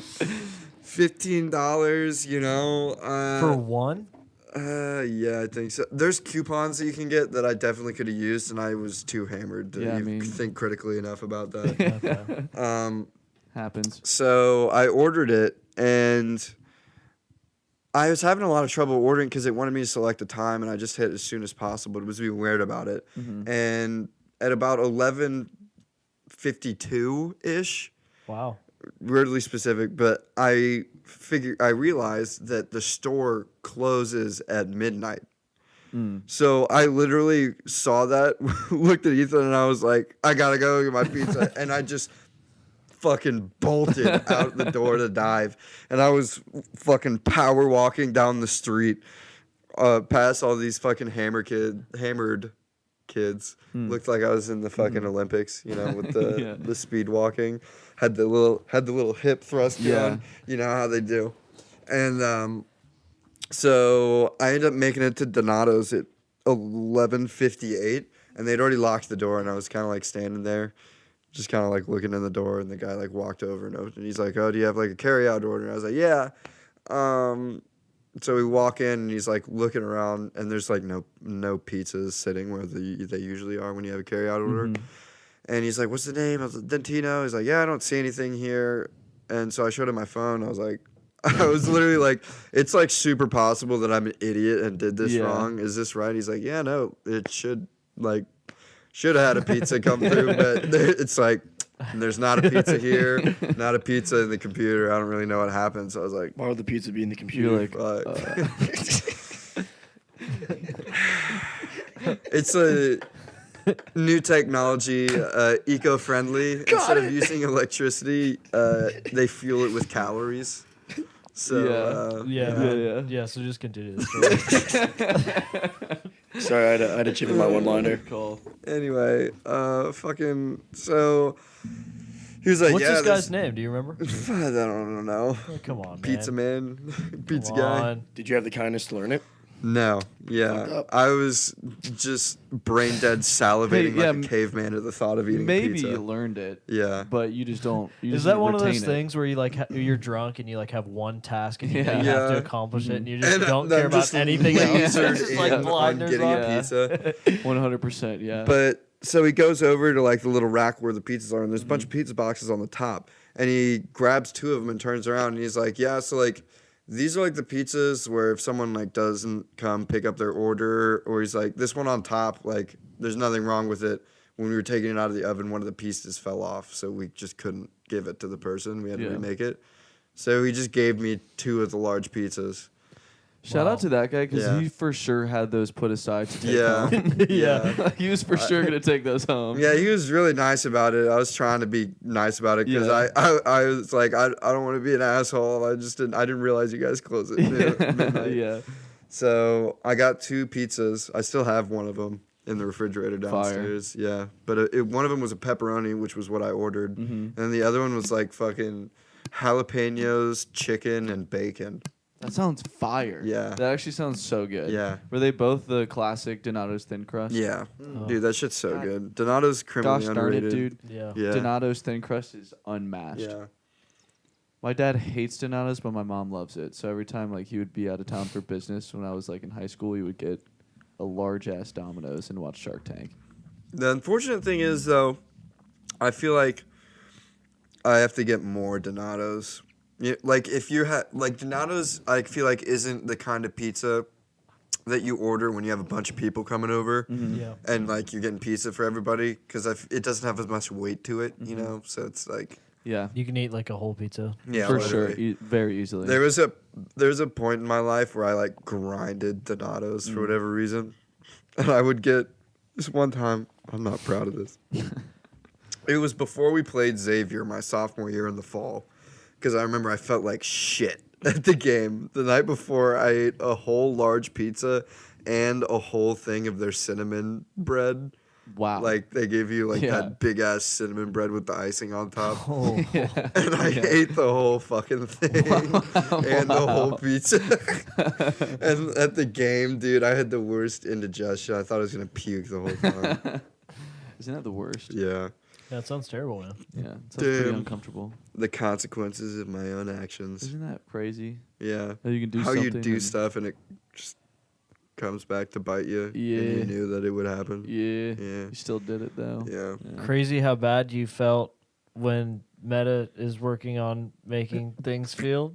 Speaker 2: $15,
Speaker 3: For one?
Speaker 2: yeah, I think so. There's coupons that you can get that I definitely could have used, and I was too hammered to
Speaker 1: Yeah, I
Speaker 2: even
Speaker 1: mean-
Speaker 2: think critically enough about that.
Speaker 3: Okay.
Speaker 1: Happens.
Speaker 2: So I ordered it, and I was having a lot of trouble ordering because it wanted me to select a time, and I just hit as soon as possible. It was being weird about it. And at about 11:52-ish,
Speaker 3: Wow.
Speaker 2: weirdly specific, but I realized that the store closes at midnight. So I literally saw that, looked at Ethan, and I was like, I gotta go get my pizza. And I just fucking bolted out the door to Dive. And I was fucking power walking down the street, past all these fucking hammered kids. Looked like I was in the fucking Olympics, with the the speed walking. Had the little hip thrust going. You know how they do. And so I ended up making it to Donato's at 11:58, and they'd already locked the door, and I was kind of like standing there, just kind of like looking in the door, and the guy like walked over and opened. He's like, "Oh, do you have like a carry-out order?" And I was like, "Yeah." So we walk in, and he's like looking around, and there's like no pizzas sitting where they usually are when you have a carry-out order. And he's like, "What's the name?" I was like, "Dentino." He's like, "Yeah, I don't see anything here." And so I showed him my phone. I was like, I was literally like, "It's like super possible that I'm an idiot and did this wrong. Is this right?" He's like, "Yeah, no, it should have had a pizza come through, but it's like, there's not a pizza here, not a pizza in the computer. I don't really know what happened." So I was like,
Speaker 4: Why would the pizza be in the computer?
Speaker 1: You're like,
Speaker 2: it's a new technology, eco-friendly. Instead of using electricity, they fuel it with calories. So
Speaker 3: Yeah. So just continue the story.
Speaker 4: Sorry, I had to chip in my one-liner.
Speaker 1: Cool.
Speaker 2: anyway, so he was like,
Speaker 3: What's
Speaker 2: "Yeah,
Speaker 3: this guy's name? Do you remember?
Speaker 2: I don't know.
Speaker 3: Oh, come on, man.
Speaker 2: Pizza man, pizza
Speaker 3: Come
Speaker 2: guy."
Speaker 3: on.
Speaker 4: Did you have the kindness to learn it?
Speaker 2: No,
Speaker 4: Fucked
Speaker 2: yeah,
Speaker 4: up.
Speaker 2: I was just brain dead, salivating
Speaker 1: Hey, yeah,
Speaker 2: like a caveman at the thought of eating
Speaker 1: Maybe
Speaker 2: pizza.
Speaker 1: you learned it,
Speaker 2: Yeah,
Speaker 1: but you just don't. You
Speaker 3: Is
Speaker 1: just
Speaker 3: that one of those
Speaker 1: retain it.
Speaker 3: things where you like you're drunk and you like have one task and you, know you
Speaker 2: Yeah.
Speaker 3: have to accomplish it and you just
Speaker 2: And
Speaker 3: don't
Speaker 2: I'm
Speaker 3: care about
Speaker 2: just
Speaker 3: anything else?
Speaker 2: lasered
Speaker 3: It's just
Speaker 2: in
Speaker 3: like
Speaker 2: on
Speaker 3: blinders
Speaker 2: getting
Speaker 3: on.
Speaker 2: a pizza.
Speaker 1: 100%. Yeah.
Speaker 2: But so he goes over to like the little rack where the pizzas are, and there's a bunch of pizza boxes on the top. And he grabs two of them and turns around, and he's like, "Yeah, so like these are like the pizzas where if someone like doesn't come pick up their order, or he's like, this one on top, like there's nothing wrong with it. when we were taking it out of the oven, one of the pieces fell off, so we just couldn't give it to the person. We had to remake it. So he just gave me 2 of the large pizzas.
Speaker 1: Shout out to that guy because he for sure had those put aside to take home.
Speaker 3: Yeah.
Speaker 1: He was for sure going to take those home.
Speaker 2: Yeah, he was really nice about it. I was trying to be nice about it because I was like, I don't want to be an asshole. I didn't realize you guys close at midnight.
Speaker 1: Yeah.
Speaker 2: So I got 2 pizzas. I still have one of them in the refrigerator downstairs. Fire. Yeah, but one of them was a pepperoni, which was what I ordered, and the other one was like fucking jalapenos, chicken, and bacon.
Speaker 1: That sounds fire.
Speaker 2: Yeah.
Speaker 1: That actually sounds so good.
Speaker 2: Yeah.
Speaker 1: Were they both the classic Donato's thin crust?
Speaker 2: Yeah. Dude, that shit's so good. Donato's criminally underrated.
Speaker 1: Gosh darn it, dude.
Speaker 3: Yeah.
Speaker 1: Donato's thin crust is unmatched.
Speaker 2: Yeah.
Speaker 1: My dad hates Donato's, but my mom loves it. So every time like he would be out of town for business when I was like in high school, he would get a large-ass Domino's and watch Shark Tank.
Speaker 2: The unfortunate thing is, though, I feel like I have to get more Donato's. Like if you have like Donato's, I feel like isn't the kind of pizza that you order when you have a bunch of people coming over, and like you're getting pizza for everybody because it doesn't have as much weight to it, you know. So it's like
Speaker 3: you can eat like a whole pizza.
Speaker 2: Yeah,
Speaker 1: for
Speaker 2: literally.
Speaker 1: sure, very easily.
Speaker 2: There was a point in my life where I like grinded Donato's for whatever reason, and I would get this one time. I'm not proud of this. It was before we played Xavier my sophomore year in the fall. Because I remember I felt like shit at the game. The night before, I ate a whole large pizza and a whole thing of their cinnamon bread.
Speaker 1: Wow.
Speaker 2: Like, they gave you, like, that big-ass cinnamon bread with the icing on top. And I ate the whole fucking thing and the whole pizza. And at the game, dude, I had the worst indigestion. I thought I was going to puke the whole time.
Speaker 1: Isn't that the worst?
Speaker 2: Yeah.
Speaker 3: Yeah, it sounds terrible, man.
Speaker 1: Yeah, it sounds pretty uncomfortable.
Speaker 2: The consequences of my own actions.
Speaker 1: Isn't that crazy?
Speaker 2: Yeah.
Speaker 1: That you can do
Speaker 2: how
Speaker 1: something
Speaker 2: you do stuff and it just comes back to bite you.
Speaker 1: Yeah.
Speaker 2: And you knew that it would happen.
Speaker 1: Yeah.
Speaker 2: Yeah.
Speaker 1: You still did it though.
Speaker 2: Yeah.
Speaker 3: Crazy how bad you felt when Meta is working on making things feel.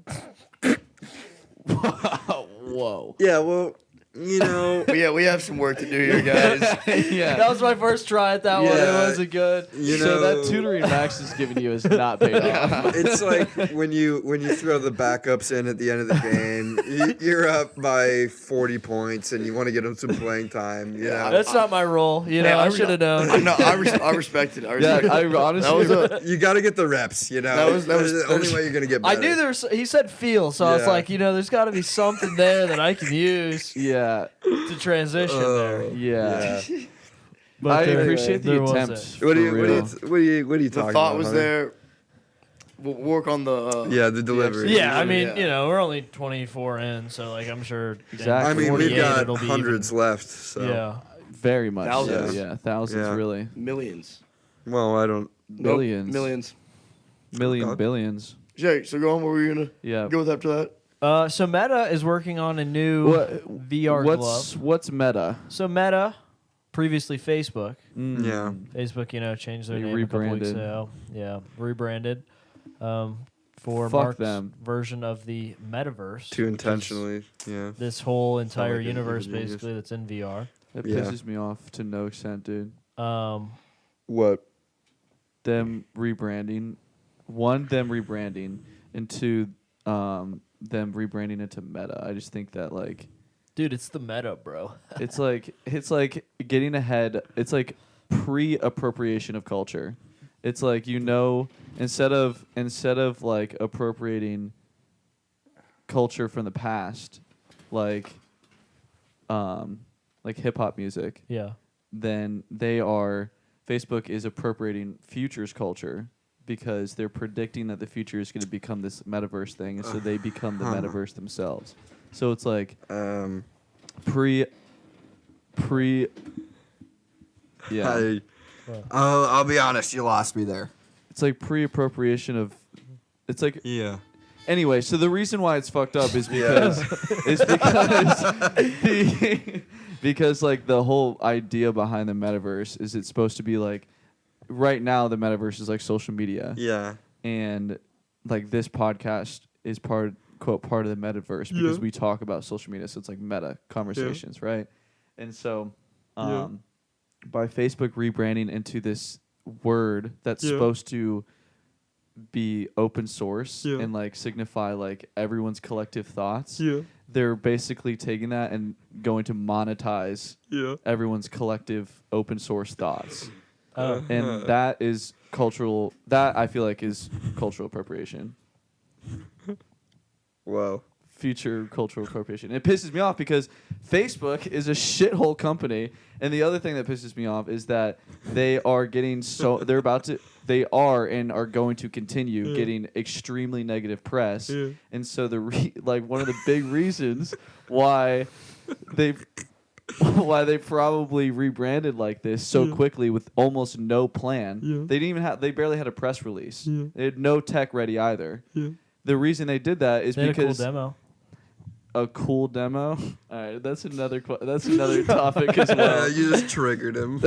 Speaker 1: Whoa.
Speaker 2: Yeah, well, you know.
Speaker 4: we have some work to do here, guys.
Speaker 3: That was my first try at that one. It wasn't good.
Speaker 2: You
Speaker 1: so
Speaker 2: know,
Speaker 1: that tutoring Max is giving you is not paid off.
Speaker 2: It's like when you throw the backups in at the end of the game, you're up by 40 points and you want to get them some playing time. You know?
Speaker 3: That's not my role. You know, I should have known.
Speaker 4: No, I respect it.
Speaker 1: I honestly,
Speaker 2: you got to get the reps. You know, that was the only way you're gonna get better.
Speaker 3: I knew he said feel, so I was like, you know, there's got to be something there that I can use.
Speaker 1: Yeah.
Speaker 3: To transition there.
Speaker 1: Yeah. But I
Speaker 3: there-
Speaker 1: appreciate the
Speaker 3: there
Speaker 1: attempt.
Speaker 3: wasn't.
Speaker 2: What are you
Speaker 4: The
Speaker 2: talking about?
Speaker 4: thought was
Speaker 2: Hunter?
Speaker 4: there. We'll work on the.
Speaker 2: The delivery.
Speaker 3: Yeah, I mean, you know, we're only 24 in, so like I'm sure.
Speaker 1: Exactly.
Speaker 2: I mean, we've
Speaker 3: 48
Speaker 2: got
Speaker 3: it'll be
Speaker 2: hundreds left. So.
Speaker 3: Yeah.
Speaker 1: Very much.
Speaker 4: Thousands.
Speaker 1: So, yeah. Thousands,
Speaker 2: Yeah.
Speaker 1: really.
Speaker 4: Millions.
Speaker 2: Well, I don't.
Speaker 1: Billions.
Speaker 4: Nope, millions.
Speaker 1: Million
Speaker 2: God.
Speaker 1: billions.
Speaker 4: Jay, so go on. What were you gonna go with after that?
Speaker 3: So Meta is working on a new VR glove.
Speaker 1: What's Meta?
Speaker 3: So Meta, previously Facebook.
Speaker 2: Yeah.
Speaker 3: Facebook, you know, changed their
Speaker 1: They
Speaker 3: name a couple weeks
Speaker 1: rebranded.
Speaker 3: ago. Yeah, rebranded for
Speaker 1: Fuck
Speaker 3: Mark's
Speaker 1: them.
Speaker 3: version of the metaverse.
Speaker 2: Too
Speaker 3: which is
Speaker 2: intentionally. Yeah.
Speaker 3: This whole entire
Speaker 2: like an
Speaker 3: universe,
Speaker 2: ingenious.
Speaker 3: basically, that's in VR.
Speaker 1: That
Speaker 2: Yeah.
Speaker 1: pisses me off to no extent, dude.
Speaker 2: What?
Speaker 1: Them rebranding. One, them rebranding. And two, them rebranding it to Meta. I just think that, like...
Speaker 3: Dude, it's the meta, bro.
Speaker 1: it's like getting ahead. It's like pre-appropriation of culture. It's like, you know, instead of like appropriating culture from the past, like hip hop music.
Speaker 3: Yeah.
Speaker 1: Then Facebook is appropriating futures culture because they're predicting that the future is going to become this metaverse thing, and so they become the metaverse themselves. So it's like pre yeah.
Speaker 2: I'll be honest, you lost me there.
Speaker 1: It's like pre-appropriation of it's like
Speaker 2: Yeah.
Speaker 1: anyway, so the reason why it's fucked up is because because like the whole idea behind the metaverse is it's supposed to be like right now the metaverse is like social media.
Speaker 2: Yeah.
Speaker 1: And like this podcast is part of the metaverse because we talk about social media, so it's like meta conversations, right? And so by Facebook rebranding into this word that's supposed to be open source and like signify like everyone's collective thoughts. They're basically taking that and going to monetize everyone's collective open source thoughts. And that is cultural. That I feel like is cultural appropriation.
Speaker 2: Wow.
Speaker 1: Future cultural appropriation. It pisses me off because Facebook is a shithole company, and the other thing that pisses me off is that they are getting they are and are going to continue getting extremely negative press, and so one of the big reasons why they probably rebranded like this so quickly with almost no plan. They barely had a press release. They had no tech ready either. The reason they did that is because
Speaker 3: a cool demo.
Speaker 1: A cool demo. All right, that's another topic as well.
Speaker 2: You just triggered him.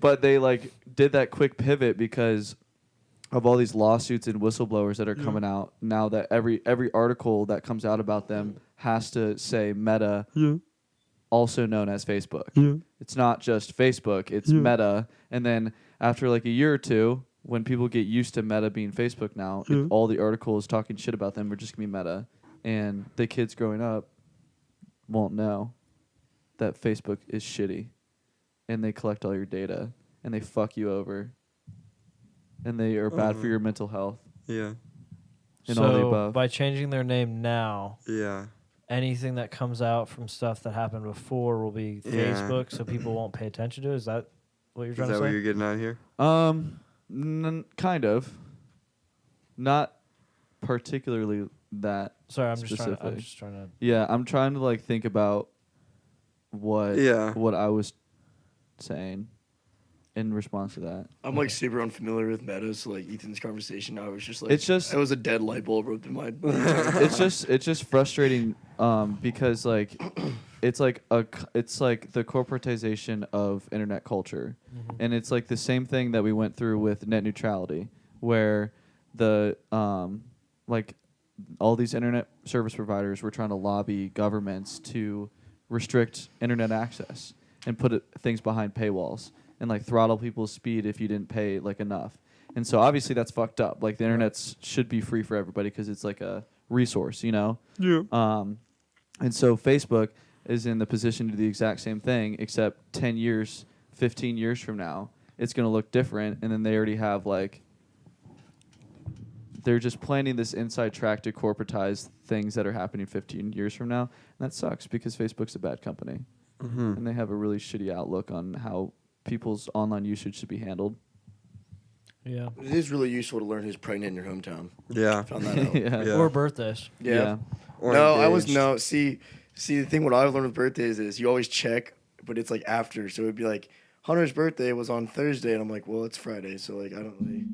Speaker 1: But they like did that quick pivot because of all these lawsuits and whistleblowers that are coming out now. That every article that comes out about them has to say Meta, also known as Facebook. It's not just Facebook; it's Meta. And then after like a year or two, when people get used to Meta being Facebook now, all the articles talking shit about them are just gonna be Meta. And the kids growing up won't know that Facebook is shitty. And they collect all your data. And they fuck you over. And they are bad for your mental health.
Speaker 2: Yeah.
Speaker 1: And all the
Speaker 3: So
Speaker 1: above.
Speaker 3: by changing their name now,
Speaker 2: Yeah.
Speaker 3: anything that comes out from stuff that happened before will be Facebook, so people won't pay attention to it. Is that what you're trying to say?
Speaker 2: Is that what you're getting at here?
Speaker 1: Kind of. Not particularly that.
Speaker 3: Sorry, I'm
Speaker 1: specific.
Speaker 3: just trying to.
Speaker 1: Yeah, I'm trying to like think about what I was saying in response to that.
Speaker 4: I'm like super unfamiliar with Meta, so like Ethan's conversation, I was just like,
Speaker 1: it
Speaker 4: was a dead light bulb in my.
Speaker 1: it's just frustrating because like it's like the corporatization of internet culture, and it's like the same thing that we went through with net neutrality, where the like all these internet service providers were trying to lobby governments to restrict internet access and put things behind paywalls and like throttle people's speed if you didn't pay like enough. And so obviously that's fucked up. Like the internet should be free for everybody because it's like a resource, you know?
Speaker 2: Yeah.
Speaker 1: And so Facebook is in the position to do the exact same thing, except 10 years, 15 years from now, it's going to look different. And then they already have like, they're just planning this inside track to corporatize things that are happening 15 years from now. And that sucks because Facebook's a bad company. And they have a really shitty outlook on how people's online usage should be handled.
Speaker 3: Yeah.
Speaker 4: It is really useful to learn who's pregnant in your hometown.
Speaker 2: Yeah.
Speaker 4: Found that out.
Speaker 1: Yeah.
Speaker 3: Or birthdays.
Speaker 4: Yeah.
Speaker 2: Or
Speaker 4: No, I
Speaker 2: engaged.
Speaker 4: was no. See, the thing what I've learned with birthdays is you always check, but it's like after. So it'd be like Hunter's birthday was on Thursday, and I'm like, well, it's Friday, so like I don't really.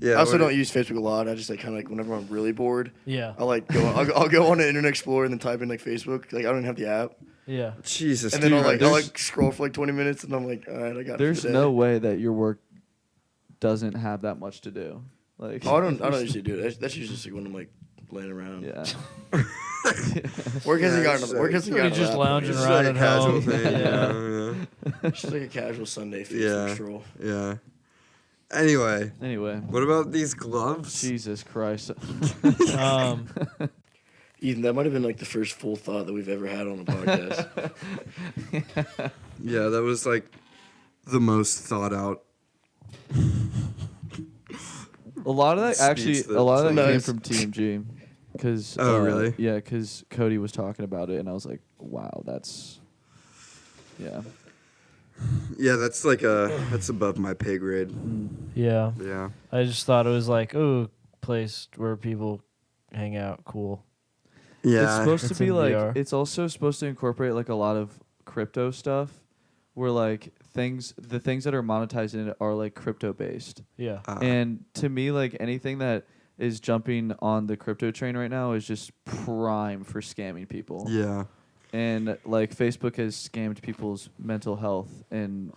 Speaker 2: Yeah.
Speaker 4: I also don't use Facebook a lot. I just like kind of like whenever I'm really bored,
Speaker 3: Yeah.
Speaker 4: I'll like go. I'll go on to Internet Explorer and then type in like Facebook. Like I don't even have the app,
Speaker 3: Yeah.
Speaker 2: Jesus.
Speaker 4: and then
Speaker 2: dude,
Speaker 4: I'll like scroll for like 20 minutes, and I'm like, all right, I got.
Speaker 1: There's
Speaker 4: it for the
Speaker 1: no
Speaker 4: day.
Speaker 1: way that your work doesn't have that much to do. Like
Speaker 4: Oh, I don't usually do it. That's usually just like when I'm like laying around.
Speaker 1: Yeah.
Speaker 4: Work hasn't
Speaker 2: Yeah,
Speaker 4: gotten.
Speaker 2: it's
Speaker 4: Work hasn't
Speaker 3: You're
Speaker 4: gotten.
Speaker 3: just
Speaker 4: to that point.
Speaker 3: lounging
Speaker 2: It's
Speaker 3: around
Speaker 2: like a
Speaker 3: at
Speaker 2: casual
Speaker 3: home.
Speaker 2: thing.
Speaker 3: Yeah.
Speaker 4: It's just like a casual Sunday Facebook
Speaker 2: Yeah.
Speaker 4: stroll.
Speaker 2: Yeah. Anyway,
Speaker 1: Anyway,
Speaker 2: what about these gloves?
Speaker 1: Jesus Christ.
Speaker 4: Ethan, that might have been like the first full thought that we've ever had on the podcast.
Speaker 2: Yeah, that was like the most thought out.
Speaker 1: A lot of that
Speaker 2: Speech
Speaker 1: a lot of that
Speaker 4: that-
Speaker 1: came
Speaker 4: Nice.
Speaker 1: from TMG. Cause,
Speaker 2: Oh, really?
Speaker 1: Yeah, because Cody was talking about it, and I was like, wow, that's... Yeah.
Speaker 2: Yeah, that's that's above my pay grade.
Speaker 3: Yeah.
Speaker 2: Yeah.
Speaker 3: I just thought it was like, oh, place where people hang out. Cool.
Speaker 2: Yeah.
Speaker 1: It's supposed to
Speaker 3: It's
Speaker 1: be
Speaker 3: in
Speaker 1: like...
Speaker 3: VR.
Speaker 1: It's also supposed to incorporate like a lot of crypto stuff, where like the things that are monetized in it are like crypto-based.
Speaker 3: Yeah.
Speaker 1: And to me, like anything that is jumping on the crypto train right now is just prime for scamming people.
Speaker 2: Yeah.
Speaker 1: And like Facebook has scammed people's mental health and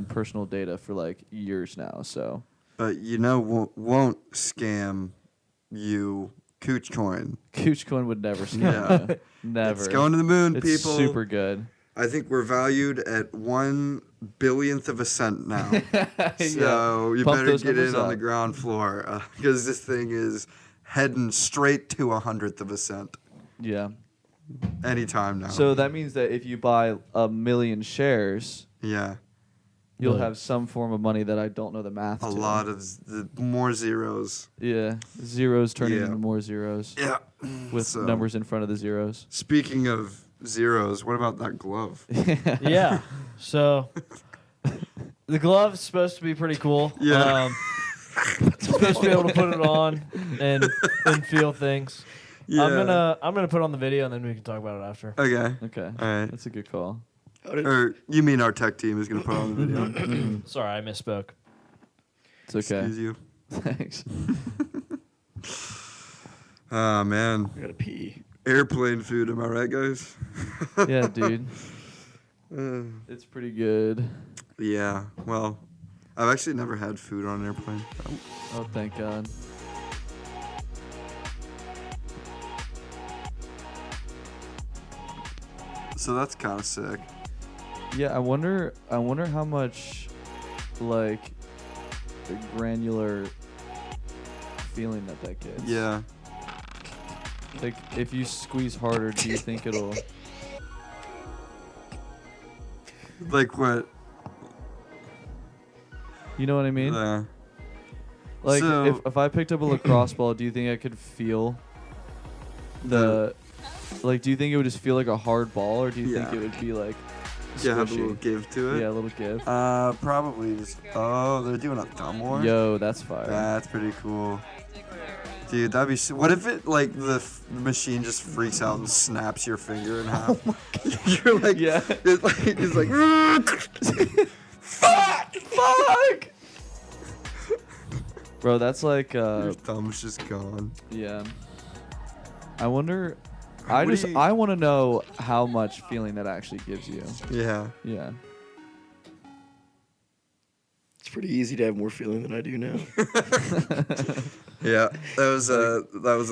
Speaker 1: personal data for like years now. So
Speaker 2: You know, won't scam you Cooch coin.
Speaker 1: Cooch coin would never scam
Speaker 2: Yeah.
Speaker 1: you. Never.
Speaker 2: It's going to the moon,
Speaker 1: It's
Speaker 2: people.
Speaker 1: super good.
Speaker 2: I think we're valued at 1/1000000000th of a cent now. So you
Speaker 1: Pump
Speaker 2: better
Speaker 1: those
Speaker 2: get in
Speaker 1: numbers
Speaker 2: on
Speaker 1: up.
Speaker 2: the ground floor because this thing is heading straight to 1/100th of a cent
Speaker 1: Yeah.
Speaker 2: anytime now.
Speaker 1: So that means that if you buy 1,000,000 shares,
Speaker 2: yeah,
Speaker 1: you'll
Speaker 3: Yeah.
Speaker 1: have some form of money that I don't know the math
Speaker 2: a
Speaker 1: to.
Speaker 2: lot of more zeros.
Speaker 1: Yeah. Zeros turning
Speaker 2: Yeah.
Speaker 1: into more zeros
Speaker 2: Yeah.
Speaker 1: with
Speaker 2: So,
Speaker 1: numbers in front of the zeros.
Speaker 2: Speaking of zeros, what about that glove?
Speaker 3: Yeah. So the glove's supposed to be pretty cool.
Speaker 2: Yeah.
Speaker 3: Supposed to be able to put it on and feel things.
Speaker 2: Yeah.
Speaker 3: I'm gonna put on the video and then we can talk about it after.
Speaker 2: Okay.
Speaker 1: Okay.
Speaker 2: All right.
Speaker 1: That's a good call.
Speaker 2: Or you mean our tech team is going to put on the video?
Speaker 3: Sorry, I misspoke.
Speaker 1: It's okay.
Speaker 2: Excuse you.
Speaker 1: Thanks.
Speaker 2: Ah, man.
Speaker 4: I gotta pee.
Speaker 2: Airplane food, am I right, guys?
Speaker 1: Yeah, dude.
Speaker 2: Uh,
Speaker 1: It's pretty good.
Speaker 2: yeah. Well, I've actually never had food on an airplane.
Speaker 1: Oh, thank God.
Speaker 2: So that's kind of sick.
Speaker 1: Yeah, I wonder how much like the granular feeling that gets.
Speaker 2: Yeah.
Speaker 1: Like if you squeeze harder, do you think it'll
Speaker 2: Like what?
Speaker 1: You know what I mean? Like
Speaker 2: So-
Speaker 1: if I picked up a lacrosse ball, do you think I could feel the like do you think it would just feel like a hard ball or do you think
Speaker 2: Yeah.
Speaker 1: it would be like
Speaker 2: Yeah, have a
Speaker 1: squishy?
Speaker 2: little give to it.
Speaker 1: Yeah, a little give.
Speaker 2: Probably just. Oh, they're doing a thumb war.
Speaker 1: Yo, that's fire.
Speaker 2: That's pretty cool. Dude, that'd be. What if it like the machine just freaks out and snaps your finger in half? Oh my God. You're like,
Speaker 1: Yeah.
Speaker 2: It's like.
Speaker 1: Fuck! Bro, that's like
Speaker 2: Your thumb's just gone.
Speaker 1: yeah. I wonder
Speaker 2: What do you-
Speaker 1: I want to know how much feeling that actually gives you.
Speaker 2: Yeah.
Speaker 1: Yeah.
Speaker 4: It's pretty easy to have more feeling than I do now.
Speaker 2: Yeah. That was a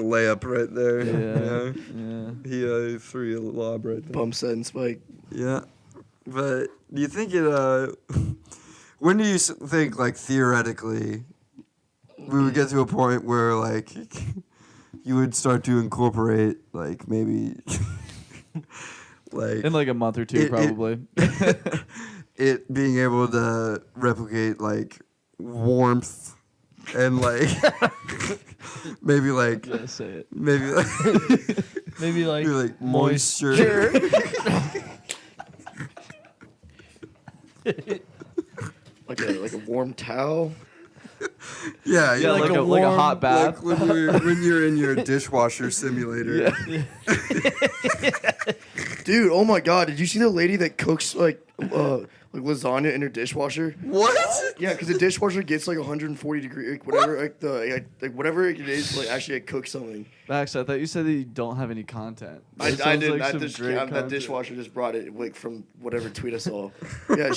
Speaker 2: layup right there.
Speaker 1: Yeah. Yeah.
Speaker 2: He threw you a lob right there.
Speaker 4: Bump set and spike.
Speaker 2: Yeah. But do you think it when do you think like theoretically we would get to a point where like you would start to incorporate like maybe like
Speaker 1: In like a month or two, probably.
Speaker 2: it being able to replicate like warmth and like maybe like
Speaker 1: Yeah, say it.
Speaker 2: maybe like,
Speaker 3: Maybe like,
Speaker 2: maybe like moisture.
Speaker 4: Like a warm towel.
Speaker 2: Yeah,
Speaker 1: Yeah,
Speaker 2: like
Speaker 1: like a hot bath.
Speaker 2: like when you're in your dishwasher simulator.
Speaker 1: Yeah.
Speaker 4: Dude, oh my God! Did you see the lady that cooks like lasagna in her dishwasher?
Speaker 2: What?
Speaker 4: Yeah, because the dishwasher gets like 140 degrees, like whatever, like whatever it is, like actually it cooks something.
Speaker 1: Max, I thought you said that you don't have any content.
Speaker 4: I
Speaker 1: That sounds
Speaker 4: didn't.
Speaker 1: like some great
Speaker 4: That
Speaker 1: content.
Speaker 4: dishwasher just brought it like from whatever tweet I saw. Yeah,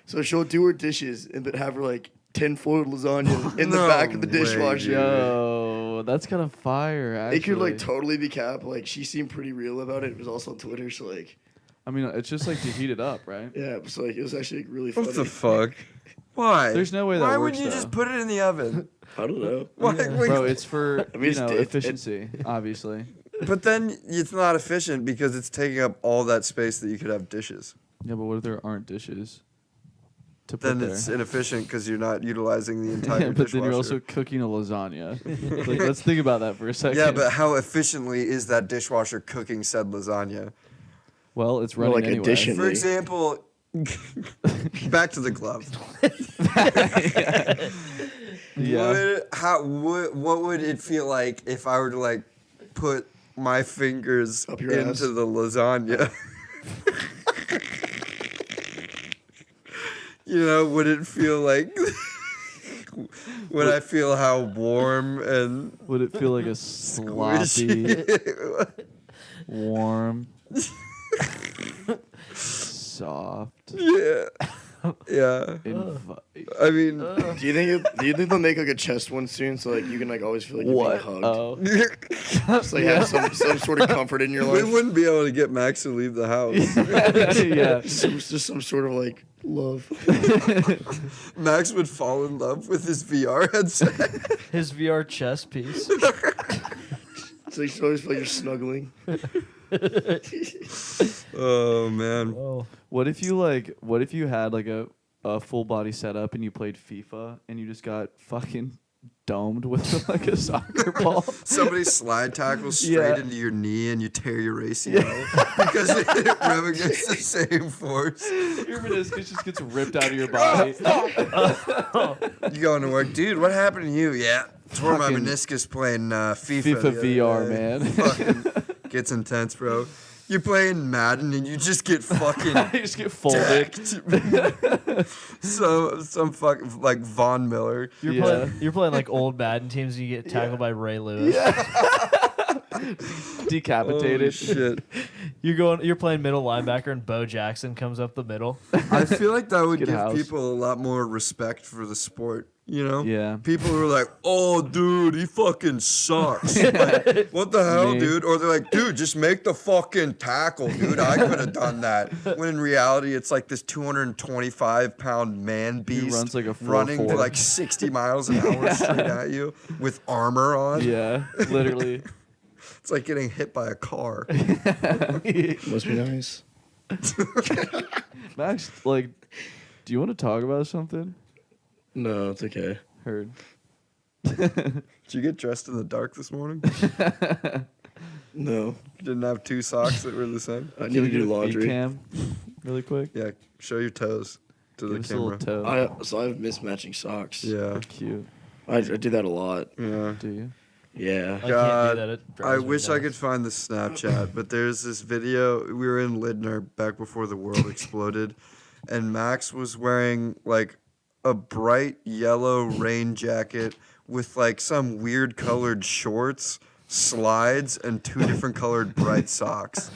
Speaker 4: so she'll do her dishes and but have her like 10-foot lasagna in the
Speaker 2: No
Speaker 4: back of the
Speaker 2: way,
Speaker 4: dishwasher.
Speaker 2: dude.
Speaker 1: Yo, that's kind of fire, actually.
Speaker 4: It could like totally be cap. Like she seemed pretty real about it. It was also on Twitter, so like
Speaker 1: I mean, it's just like to heat it up, right?
Speaker 4: yeah, so like it was actually like, really funny.
Speaker 2: What the fuck? Why?
Speaker 1: There's no way that
Speaker 2: Why
Speaker 1: works,
Speaker 2: wouldn't you
Speaker 1: though.
Speaker 2: just put it in the oven?
Speaker 4: I don't know.
Speaker 2: Why?
Speaker 1: Bro, it's for
Speaker 4: I mean, it's- it-
Speaker 1: efficiency, obviously.
Speaker 2: But then it's not efficient because it's taking up all that space that you could have dishes.
Speaker 1: Yeah, but what if there aren't dishes to put
Speaker 2: Then
Speaker 1: there?
Speaker 2: it's inefficient because you're not utilizing the entire
Speaker 1: Yeah, but
Speaker 2: dishwasher.
Speaker 1: then you're also cooking a lasagna. Like, let's think about that for a second.
Speaker 2: Yeah, but how efficiently is that dishwasher cooking said lasagna?
Speaker 1: well, it's running
Speaker 4: like
Speaker 1: anyway.
Speaker 4: addition.
Speaker 2: For example, back to the glove.
Speaker 1: Yeah.
Speaker 2: What would it feel like if I were to like put my fingers
Speaker 4: Up your
Speaker 2: into
Speaker 4: ass.
Speaker 2: the lasagna? You know, would it feel like? Would I feel how warm and
Speaker 1: Would it feel like a sloppy,
Speaker 2: squishy?
Speaker 1: warm, soft?
Speaker 2: Yeah. Yeah. I mean,
Speaker 4: Do you think they'll make like a chest one soon, so like you can like always feel like you're
Speaker 1: what?
Speaker 4: being hugged?
Speaker 1: Oh,
Speaker 4: Just like have some sort of comfort in your
Speaker 2: we
Speaker 4: life.
Speaker 2: wouldn't be able to get Max to leave the house.
Speaker 1: yeah.
Speaker 4: Just some sort of like love.
Speaker 2: Max would fall in love with his VR headset.
Speaker 3: His VR chess piece.
Speaker 4: So you always feel like you're snuggling.
Speaker 2: Oh man.
Speaker 3: Oh,
Speaker 1: What if you had like a full body setup and you played FIFA and you just got fucking domed with like a soccer ball?
Speaker 2: Somebody slide tackles straight
Speaker 1: Yeah.
Speaker 2: into your knee and you tear your ACL because it rub against the same force.
Speaker 1: Your meniscus just gets ripped out of your body.
Speaker 2: You going to work, dude? What happened to you? Yeah, tore my
Speaker 1: Fucking
Speaker 2: meniscus playing FIFA.
Speaker 1: FIFA
Speaker 2: the other
Speaker 1: VR,
Speaker 2: day.
Speaker 1: man.
Speaker 2: Fucking gets intense, bro. You're playing Madden and you just get fucking
Speaker 1: You just get folded.
Speaker 2: decked. some fucking like Von Miller.
Speaker 3: you're playing like old Madden teams. And you get tackled by Ray Lewis.
Speaker 1: Decapitated.
Speaker 2: Holy shit.
Speaker 3: You're playing middle linebacker, and Bo Jackson comes up the middle.
Speaker 2: I feel like that would
Speaker 1: Get
Speaker 2: give
Speaker 1: housed.
Speaker 2: people a lot more respect for the sport. You know?
Speaker 1: Yeah.
Speaker 2: People who are like, oh, dude, he fucking sucks. Like, what the hell,
Speaker 1: Me.
Speaker 2: dude? Or they're like, dude, just make the fucking tackle, dude. I could have done that. When in reality, it's like this 225-pound man beast
Speaker 1: runs like a 4.4.
Speaker 2: running to like 60 miles an hour straight at you with armor on.
Speaker 1: Yeah, literally.
Speaker 2: It's like getting hit by a car.
Speaker 4: Must be nice.
Speaker 1: Max, like, do you want to talk about something?
Speaker 4: No, it's okay.
Speaker 1: Heard.
Speaker 2: Did you get dressed in the dark this morning?
Speaker 4: No,
Speaker 2: Didn't have two socks that were the same?
Speaker 4: I need to do
Speaker 1: Feet
Speaker 4: laundry.
Speaker 1: cam, really quick.
Speaker 2: Yeah, show your toes to
Speaker 1: Give
Speaker 2: the
Speaker 1: us a little
Speaker 2: camera.
Speaker 1: toe.
Speaker 4: So I have mismatching socks.
Speaker 2: Yeah,
Speaker 1: Cute.
Speaker 4: I do that a lot.
Speaker 2: yeah.
Speaker 1: Do you?
Speaker 4: Yeah.
Speaker 3: I
Speaker 2: God,
Speaker 3: can't do that. It
Speaker 2: I
Speaker 3: drives me
Speaker 2: wish I
Speaker 3: nuts.
Speaker 2: could find the Snapchat, but there's this video. We were in Lindner back before the world exploded, and Max was wearing like a bright yellow rain jacket with like some weird colored shorts, slides, and two different colored bright socks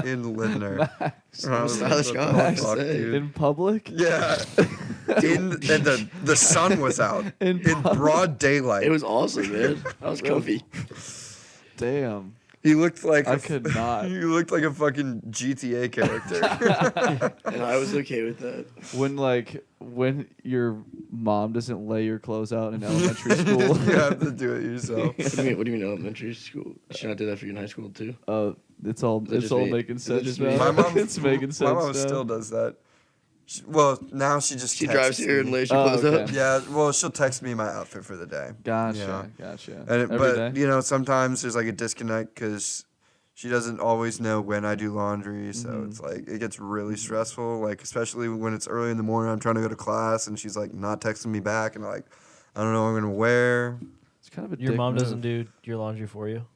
Speaker 2: in Lindner. And I was
Speaker 4: Stylish
Speaker 2: like,
Speaker 4: guy,
Speaker 2: "What
Speaker 4: I have
Speaker 2: the
Speaker 4: to
Speaker 2: fuck,
Speaker 4: say."
Speaker 2: dude?"
Speaker 1: In public?
Speaker 2: Yeah, and the sun was out
Speaker 1: In
Speaker 2: in broad daylight.
Speaker 4: It was awesome, man. I was comfy.
Speaker 1: Damn.
Speaker 2: He looked like
Speaker 1: I could not.
Speaker 2: He looked like a fucking GTA character.
Speaker 4: And I was okay with that.
Speaker 1: When your mom doesn't lay your clothes out in elementary school.
Speaker 2: You have to do it yourself.
Speaker 4: What do you mean elementary school? Should not do that for you in high school too?
Speaker 1: It's all
Speaker 4: Is it just me?
Speaker 1: making
Speaker 4: Is it
Speaker 1: sense
Speaker 4: just
Speaker 1: now.
Speaker 4: me?
Speaker 2: My mom,
Speaker 1: it's making sense
Speaker 2: My mom
Speaker 1: now.
Speaker 2: still does that. Well, now she just
Speaker 4: She
Speaker 2: texts
Speaker 4: drives here and
Speaker 2: me.
Speaker 4: lays your clothes
Speaker 1: okay.
Speaker 4: up.
Speaker 2: Yeah, well, she'll text me my outfit for the day.
Speaker 1: Gotcha.
Speaker 2: Yeah.
Speaker 1: Gotcha.
Speaker 2: And
Speaker 1: Every
Speaker 2: but
Speaker 1: day?
Speaker 2: you know, sometimes there's like a disconnect because she doesn't always know when I do laundry, so it's like it gets really stressful. Like especially when it's early in the morning, I'm trying to go to class, and she's like not texting me back, and like I don't know what I'm gonna wear.
Speaker 1: It's kind of a
Speaker 3: Your
Speaker 1: dick
Speaker 3: mom
Speaker 1: move.
Speaker 3: doesn't do your laundry for you.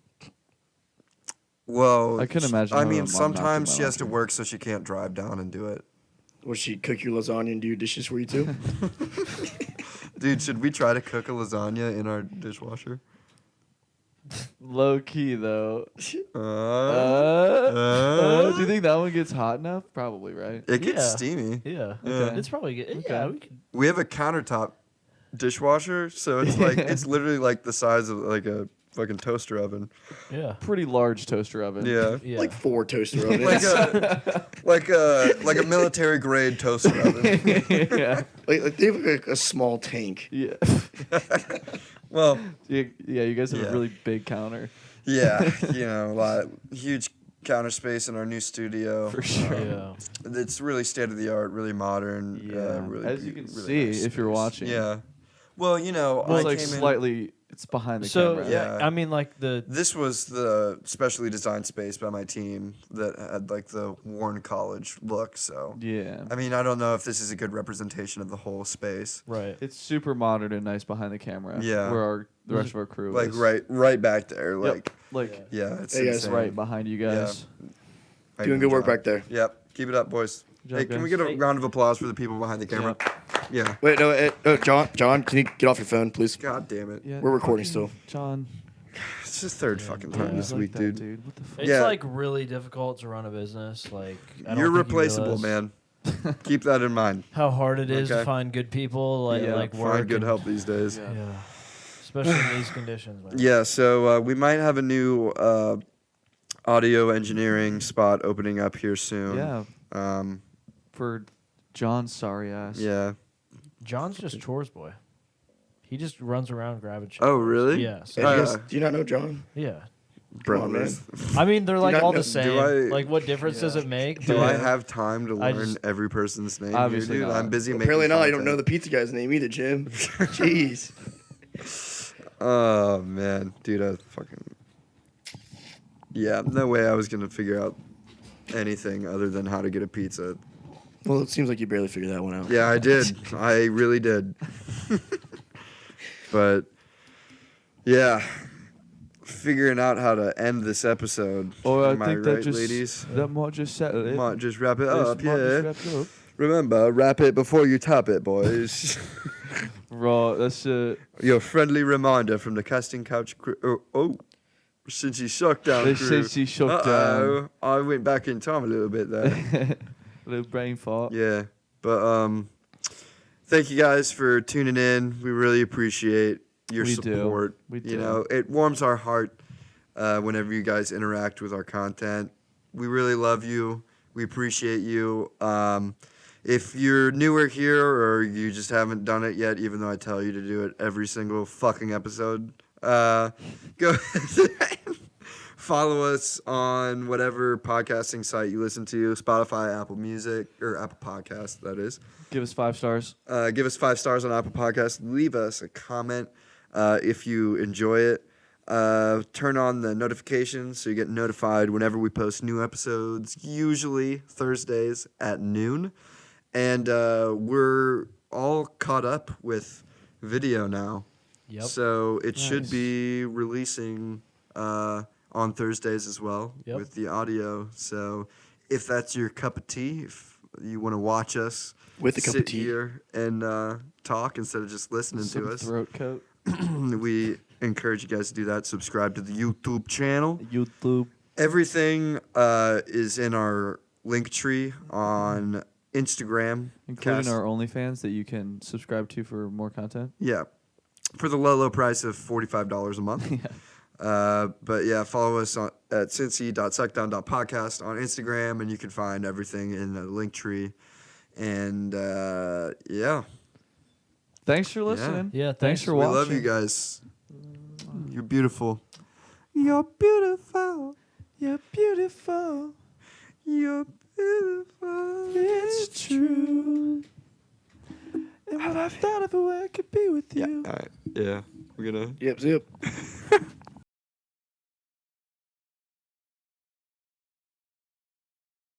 Speaker 2: Well,
Speaker 1: I couldn't imagine
Speaker 2: I
Speaker 1: having
Speaker 2: mean,
Speaker 1: my mom not do
Speaker 2: sometimes
Speaker 1: my
Speaker 2: she has to
Speaker 1: laundry.
Speaker 2: work, so she can't drive down and do it.
Speaker 4: Will she cook your lasagna and do your dishes for you too?
Speaker 2: Dude, should we try to cook a lasagna in our dishwasher?
Speaker 1: Low key though.
Speaker 2: Do
Speaker 1: Do you think that one gets hot enough? Probably, right?
Speaker 2: It gets
Speaker 3: Yeah.
Speaker 2: steamy.
Speaker 3: Yeah.
Speaker 2: Okay.
Speaker 3: It's probably good. Yeah, we could.
Speaker 2: We have a countertop dishwasher, so it's like it's literally like the size of like a fucking toaster oven.
Speaker 3: Yeah.
Speaker 1: Pretty large toaster oven.
Speaker 2: Yeah.
Speaker 3: Yeah.
Speaker 4: Like 4 toaster ovens.
Speaker 2: like a military grade toaster oven.
Speaker 1: yeah.
Speaker 4: like they have like a small tank.
Speaker 1: Yeah.
Speaker 2: Well,
Speaker 1: Yeah, you guys have
Speaker 2: Yeah.
Speaker 1: a really big counter.
Speaker 2: yeah, you know, huge counter space in our new studio.
Speaker 1: For sure.
Speaker 3: Yeah.
Speaker 2: It's really state of the art, really modern.
Speaker 1: Yeah.
Speaker 2: Really
Speaker 1: As you can
Speaker 2: really
Speaker 1: see
Speaker 2: nice
Speaker 1: if you're
Speaker 2: space.
Speaker 1: watching.
Speaker 2: Yeah. Well, you know,
Speaker 1: Well,
Speaker 2: I
Speaker 1: it's like
Speaker 2: came in.
Speaker 1: slightly. It's behind the
Speaker 3: So
Speaker 1: camera.
Speaker 2: Yeah.
Speaker 3: I mean, like
Speaker 2: This was the specially designed space by my team that had like the Warren College look. So,
Speaker 1: Yeah.
Speaker 2: I mean, I don't know if this is a good representation of the whole space.
Speaker 3: right.
Speaker 1: It's super modern and nice behind the camera.
Speaker 2: Yeah.
Speaker 1: Where the rest of our crew
Speaker 2: Like
Speaker 1: is.
Speaker 2: right back there. Like,
Speaker 1: Like
Speaker 2: yeah, it's
Speaker 4: Hey, guys.
Speaker 2: insane.
Speaker 1: right behind you guys.
Speaker 2: I
Speaker 4: Doing
Speaker 2: do
Speaker 4: good work
Speaker 2: job.
Speaker 4: back there.
Speaker 2: Yep, keep it up, boys.
Speaker 1: job,
Speaker 2: Hey, can we
Speaker 1: guys.
Speaker 2: get a round of applause for the people behind the camera? Yeah.
Speaker 4: Wait, no, John, can you get off your phone, please?
Speaker 2: God damn it.
Speaker 1: Yeah,
Speaker 4: We're recording
Speaker 1: fucking
Speaker 4: still.
Speaker 1: John.
Speaker 2: It's the third fucking time
Speaker 1: Yeah,
Speaker 2: this
Speaker 1: like
Speaker 2: week,
Speaker 1: that,
Speaker 2: dude.
Speaker 1: What the fuck?
Speaker 3: It's
Speaker 2: Yeah.
Speaker 3: like really difficult to run a business. Like I don't
Speaker 2: You're
Speaker 3: think you
Speaker 2: replaceable,
Speaker 3: realize.
Speaker 2: man. Keep that in mind.
Speaker 3: How hard it is to
Speaker 2: Okay.
Speaker 3: find good people, like work.
Speaker 2: Find good
Speaker 3: and-
Speaker 2: help these days.
Speaker 3: Yeah. Especially in these conditions, man.
Speaker 2: Yeah, so we might have a new audio engineering spot opening up here soon.
Speaker 1: Yeah. For John's sorry ass.
Speaker 2: Yeah.
Speaker 3: John's just chores boy. He just runs around grabbing shit.
Speaker 2: Oh, really?
Speaker 3: Yeah. So,
Speaker 4: Do you not know John?
Speaker 3: yeah.
Speaker 2: Bro,
Speaker 4: Come on, man.
Speaker 3: I mean, they're like
Speaker 4: not
Speaker 3: all
Speaker 4: know-
Speaker 3: the
Speaker 4: do
Speaker 3: same.
Speaker 2: I-
Speaker 3: Like, what difference does it make?
Speaker 2: Do I
Speaker 3: But-
Speaker 2: have time to
Speaker 3: I
Speaker 2: learn
Speaker 3: just-
Speaker 2: every person's name?
Speaker 1: Obviously
Speaker 2: here, dude?
Speaker 1: not.
Speaker 2: I'm busy making
Speaker 4: Apparently not. You don't know
Speaker 2: content.
Speaker 4: the pizza guy's name either, Jim. Jeez.
Speaker 2: Oh man, dude, I fucking. Yeah, no way I was gonna figure out anything other than how to get a pizza.
Speaker 4: Well, it seems like you barely figured that one out.
Speaker 2: Yeah, I did. I really did. But yeah, figuring out how to end this episode.
Speaker 1: Oh, I
Speaker 2: Am
Speaker 1: think
Speaker 2: right,
Speaker 1: that just
Speaker 2: ladies?
Speaker 1: that might just settle it.
Speaker 2: Might just wrap it
Speaker 1: This
Speaker 2: up.
Speaker 1: might
Speaker 2: Yeah.
Speaker 1: just wrap it up.
Speaker 2: Remember, wrap it before you tap it, boys.
Speaker 1: Right, that's
Speaker 2: Your friendly reminder from the casting couch crew. Oh, Cincy Suckdown
Speaker 1: the
Speaker 2: crew.
Speaker 1: Cincy Suckdown.
Speaker 2: Uh-oh. I went back in time a little bit there.
Speaker 1: Little brain fart.
Speaker 2: Yeah, but thank you guys for tuning in. We really appreciate your
Speaker 1: We do.
Speaker 2: support.
Speaker 1: We
Speaker 2: You
Speaker 1: do.
Speaker 2: know, it warms our heart whenever you guys interact with our content. We really love you. We appreciate you. If you're newer here or you just haven't done it yet, even though I tell you to do it every single fucking episode, go follow us on whatever podcasting site you listen to, Spotify, Apple Music, or Apple Podcasts, that is.
Speaker 1: Give us 5 stars.
Speaker 2: Give us 5 stars on Apple Podcasts. Leave us a comment if you enjoy it. Turn on the notifications so you get notified whenever we post new episodes, usually Thursdays at noon. And we're all caught up with video now.
Speaker 3: Yep.
Speaker 2: So it should
Speaker 1: Nice.
Speaker 2: be releasing on Thursdays as well
Speaker 3: Yep.
Speaker 2: with the audio. So if that's your cup of tea, if you want to watch us
Speaker 4: With a cup of
Speaker 2: sit
Speaker 4: tea.
Speaker 2: here and talk instead of just listening
Speaker 1: Some
Speaker 2: to us,
Speaker 1: throat coat.
Speaker 2: we encourage you guys to do that. Subscribe to the YouTube channel.
Speaker 1: YouTube.
Speaker 2: Everything is in our link tree on Instagram.
Speaker 1: Including
Speaker 2: Cast-
Speaker 1: our OnlyFans that you can subscribe to for more content.
Speaker 2: Yeah. For the low price of $45 a month. But yeah, follow us at cincy.suckdown.podcast on Instagram, and you can find everything in the link tree. And yeah,
Speaker 1: Thanks for listening.
Speaker 3: Yeah,
Speaker 1: Thanks
Speaker 3: thanks.
Speaker 1: for
Speaker 2: we
Speaker 1: watching.
Speaker 2: love you guys. You're beautiful. You're beautiful.
Speaker 1: You're beautiful.
Speaker 2: You're beautiful.
Speaker 1: It's true. And what I thought of a way I could be with you.
Speaker 2: All right. Yeah. We're gonna.
Speaker 4: Yep, zip.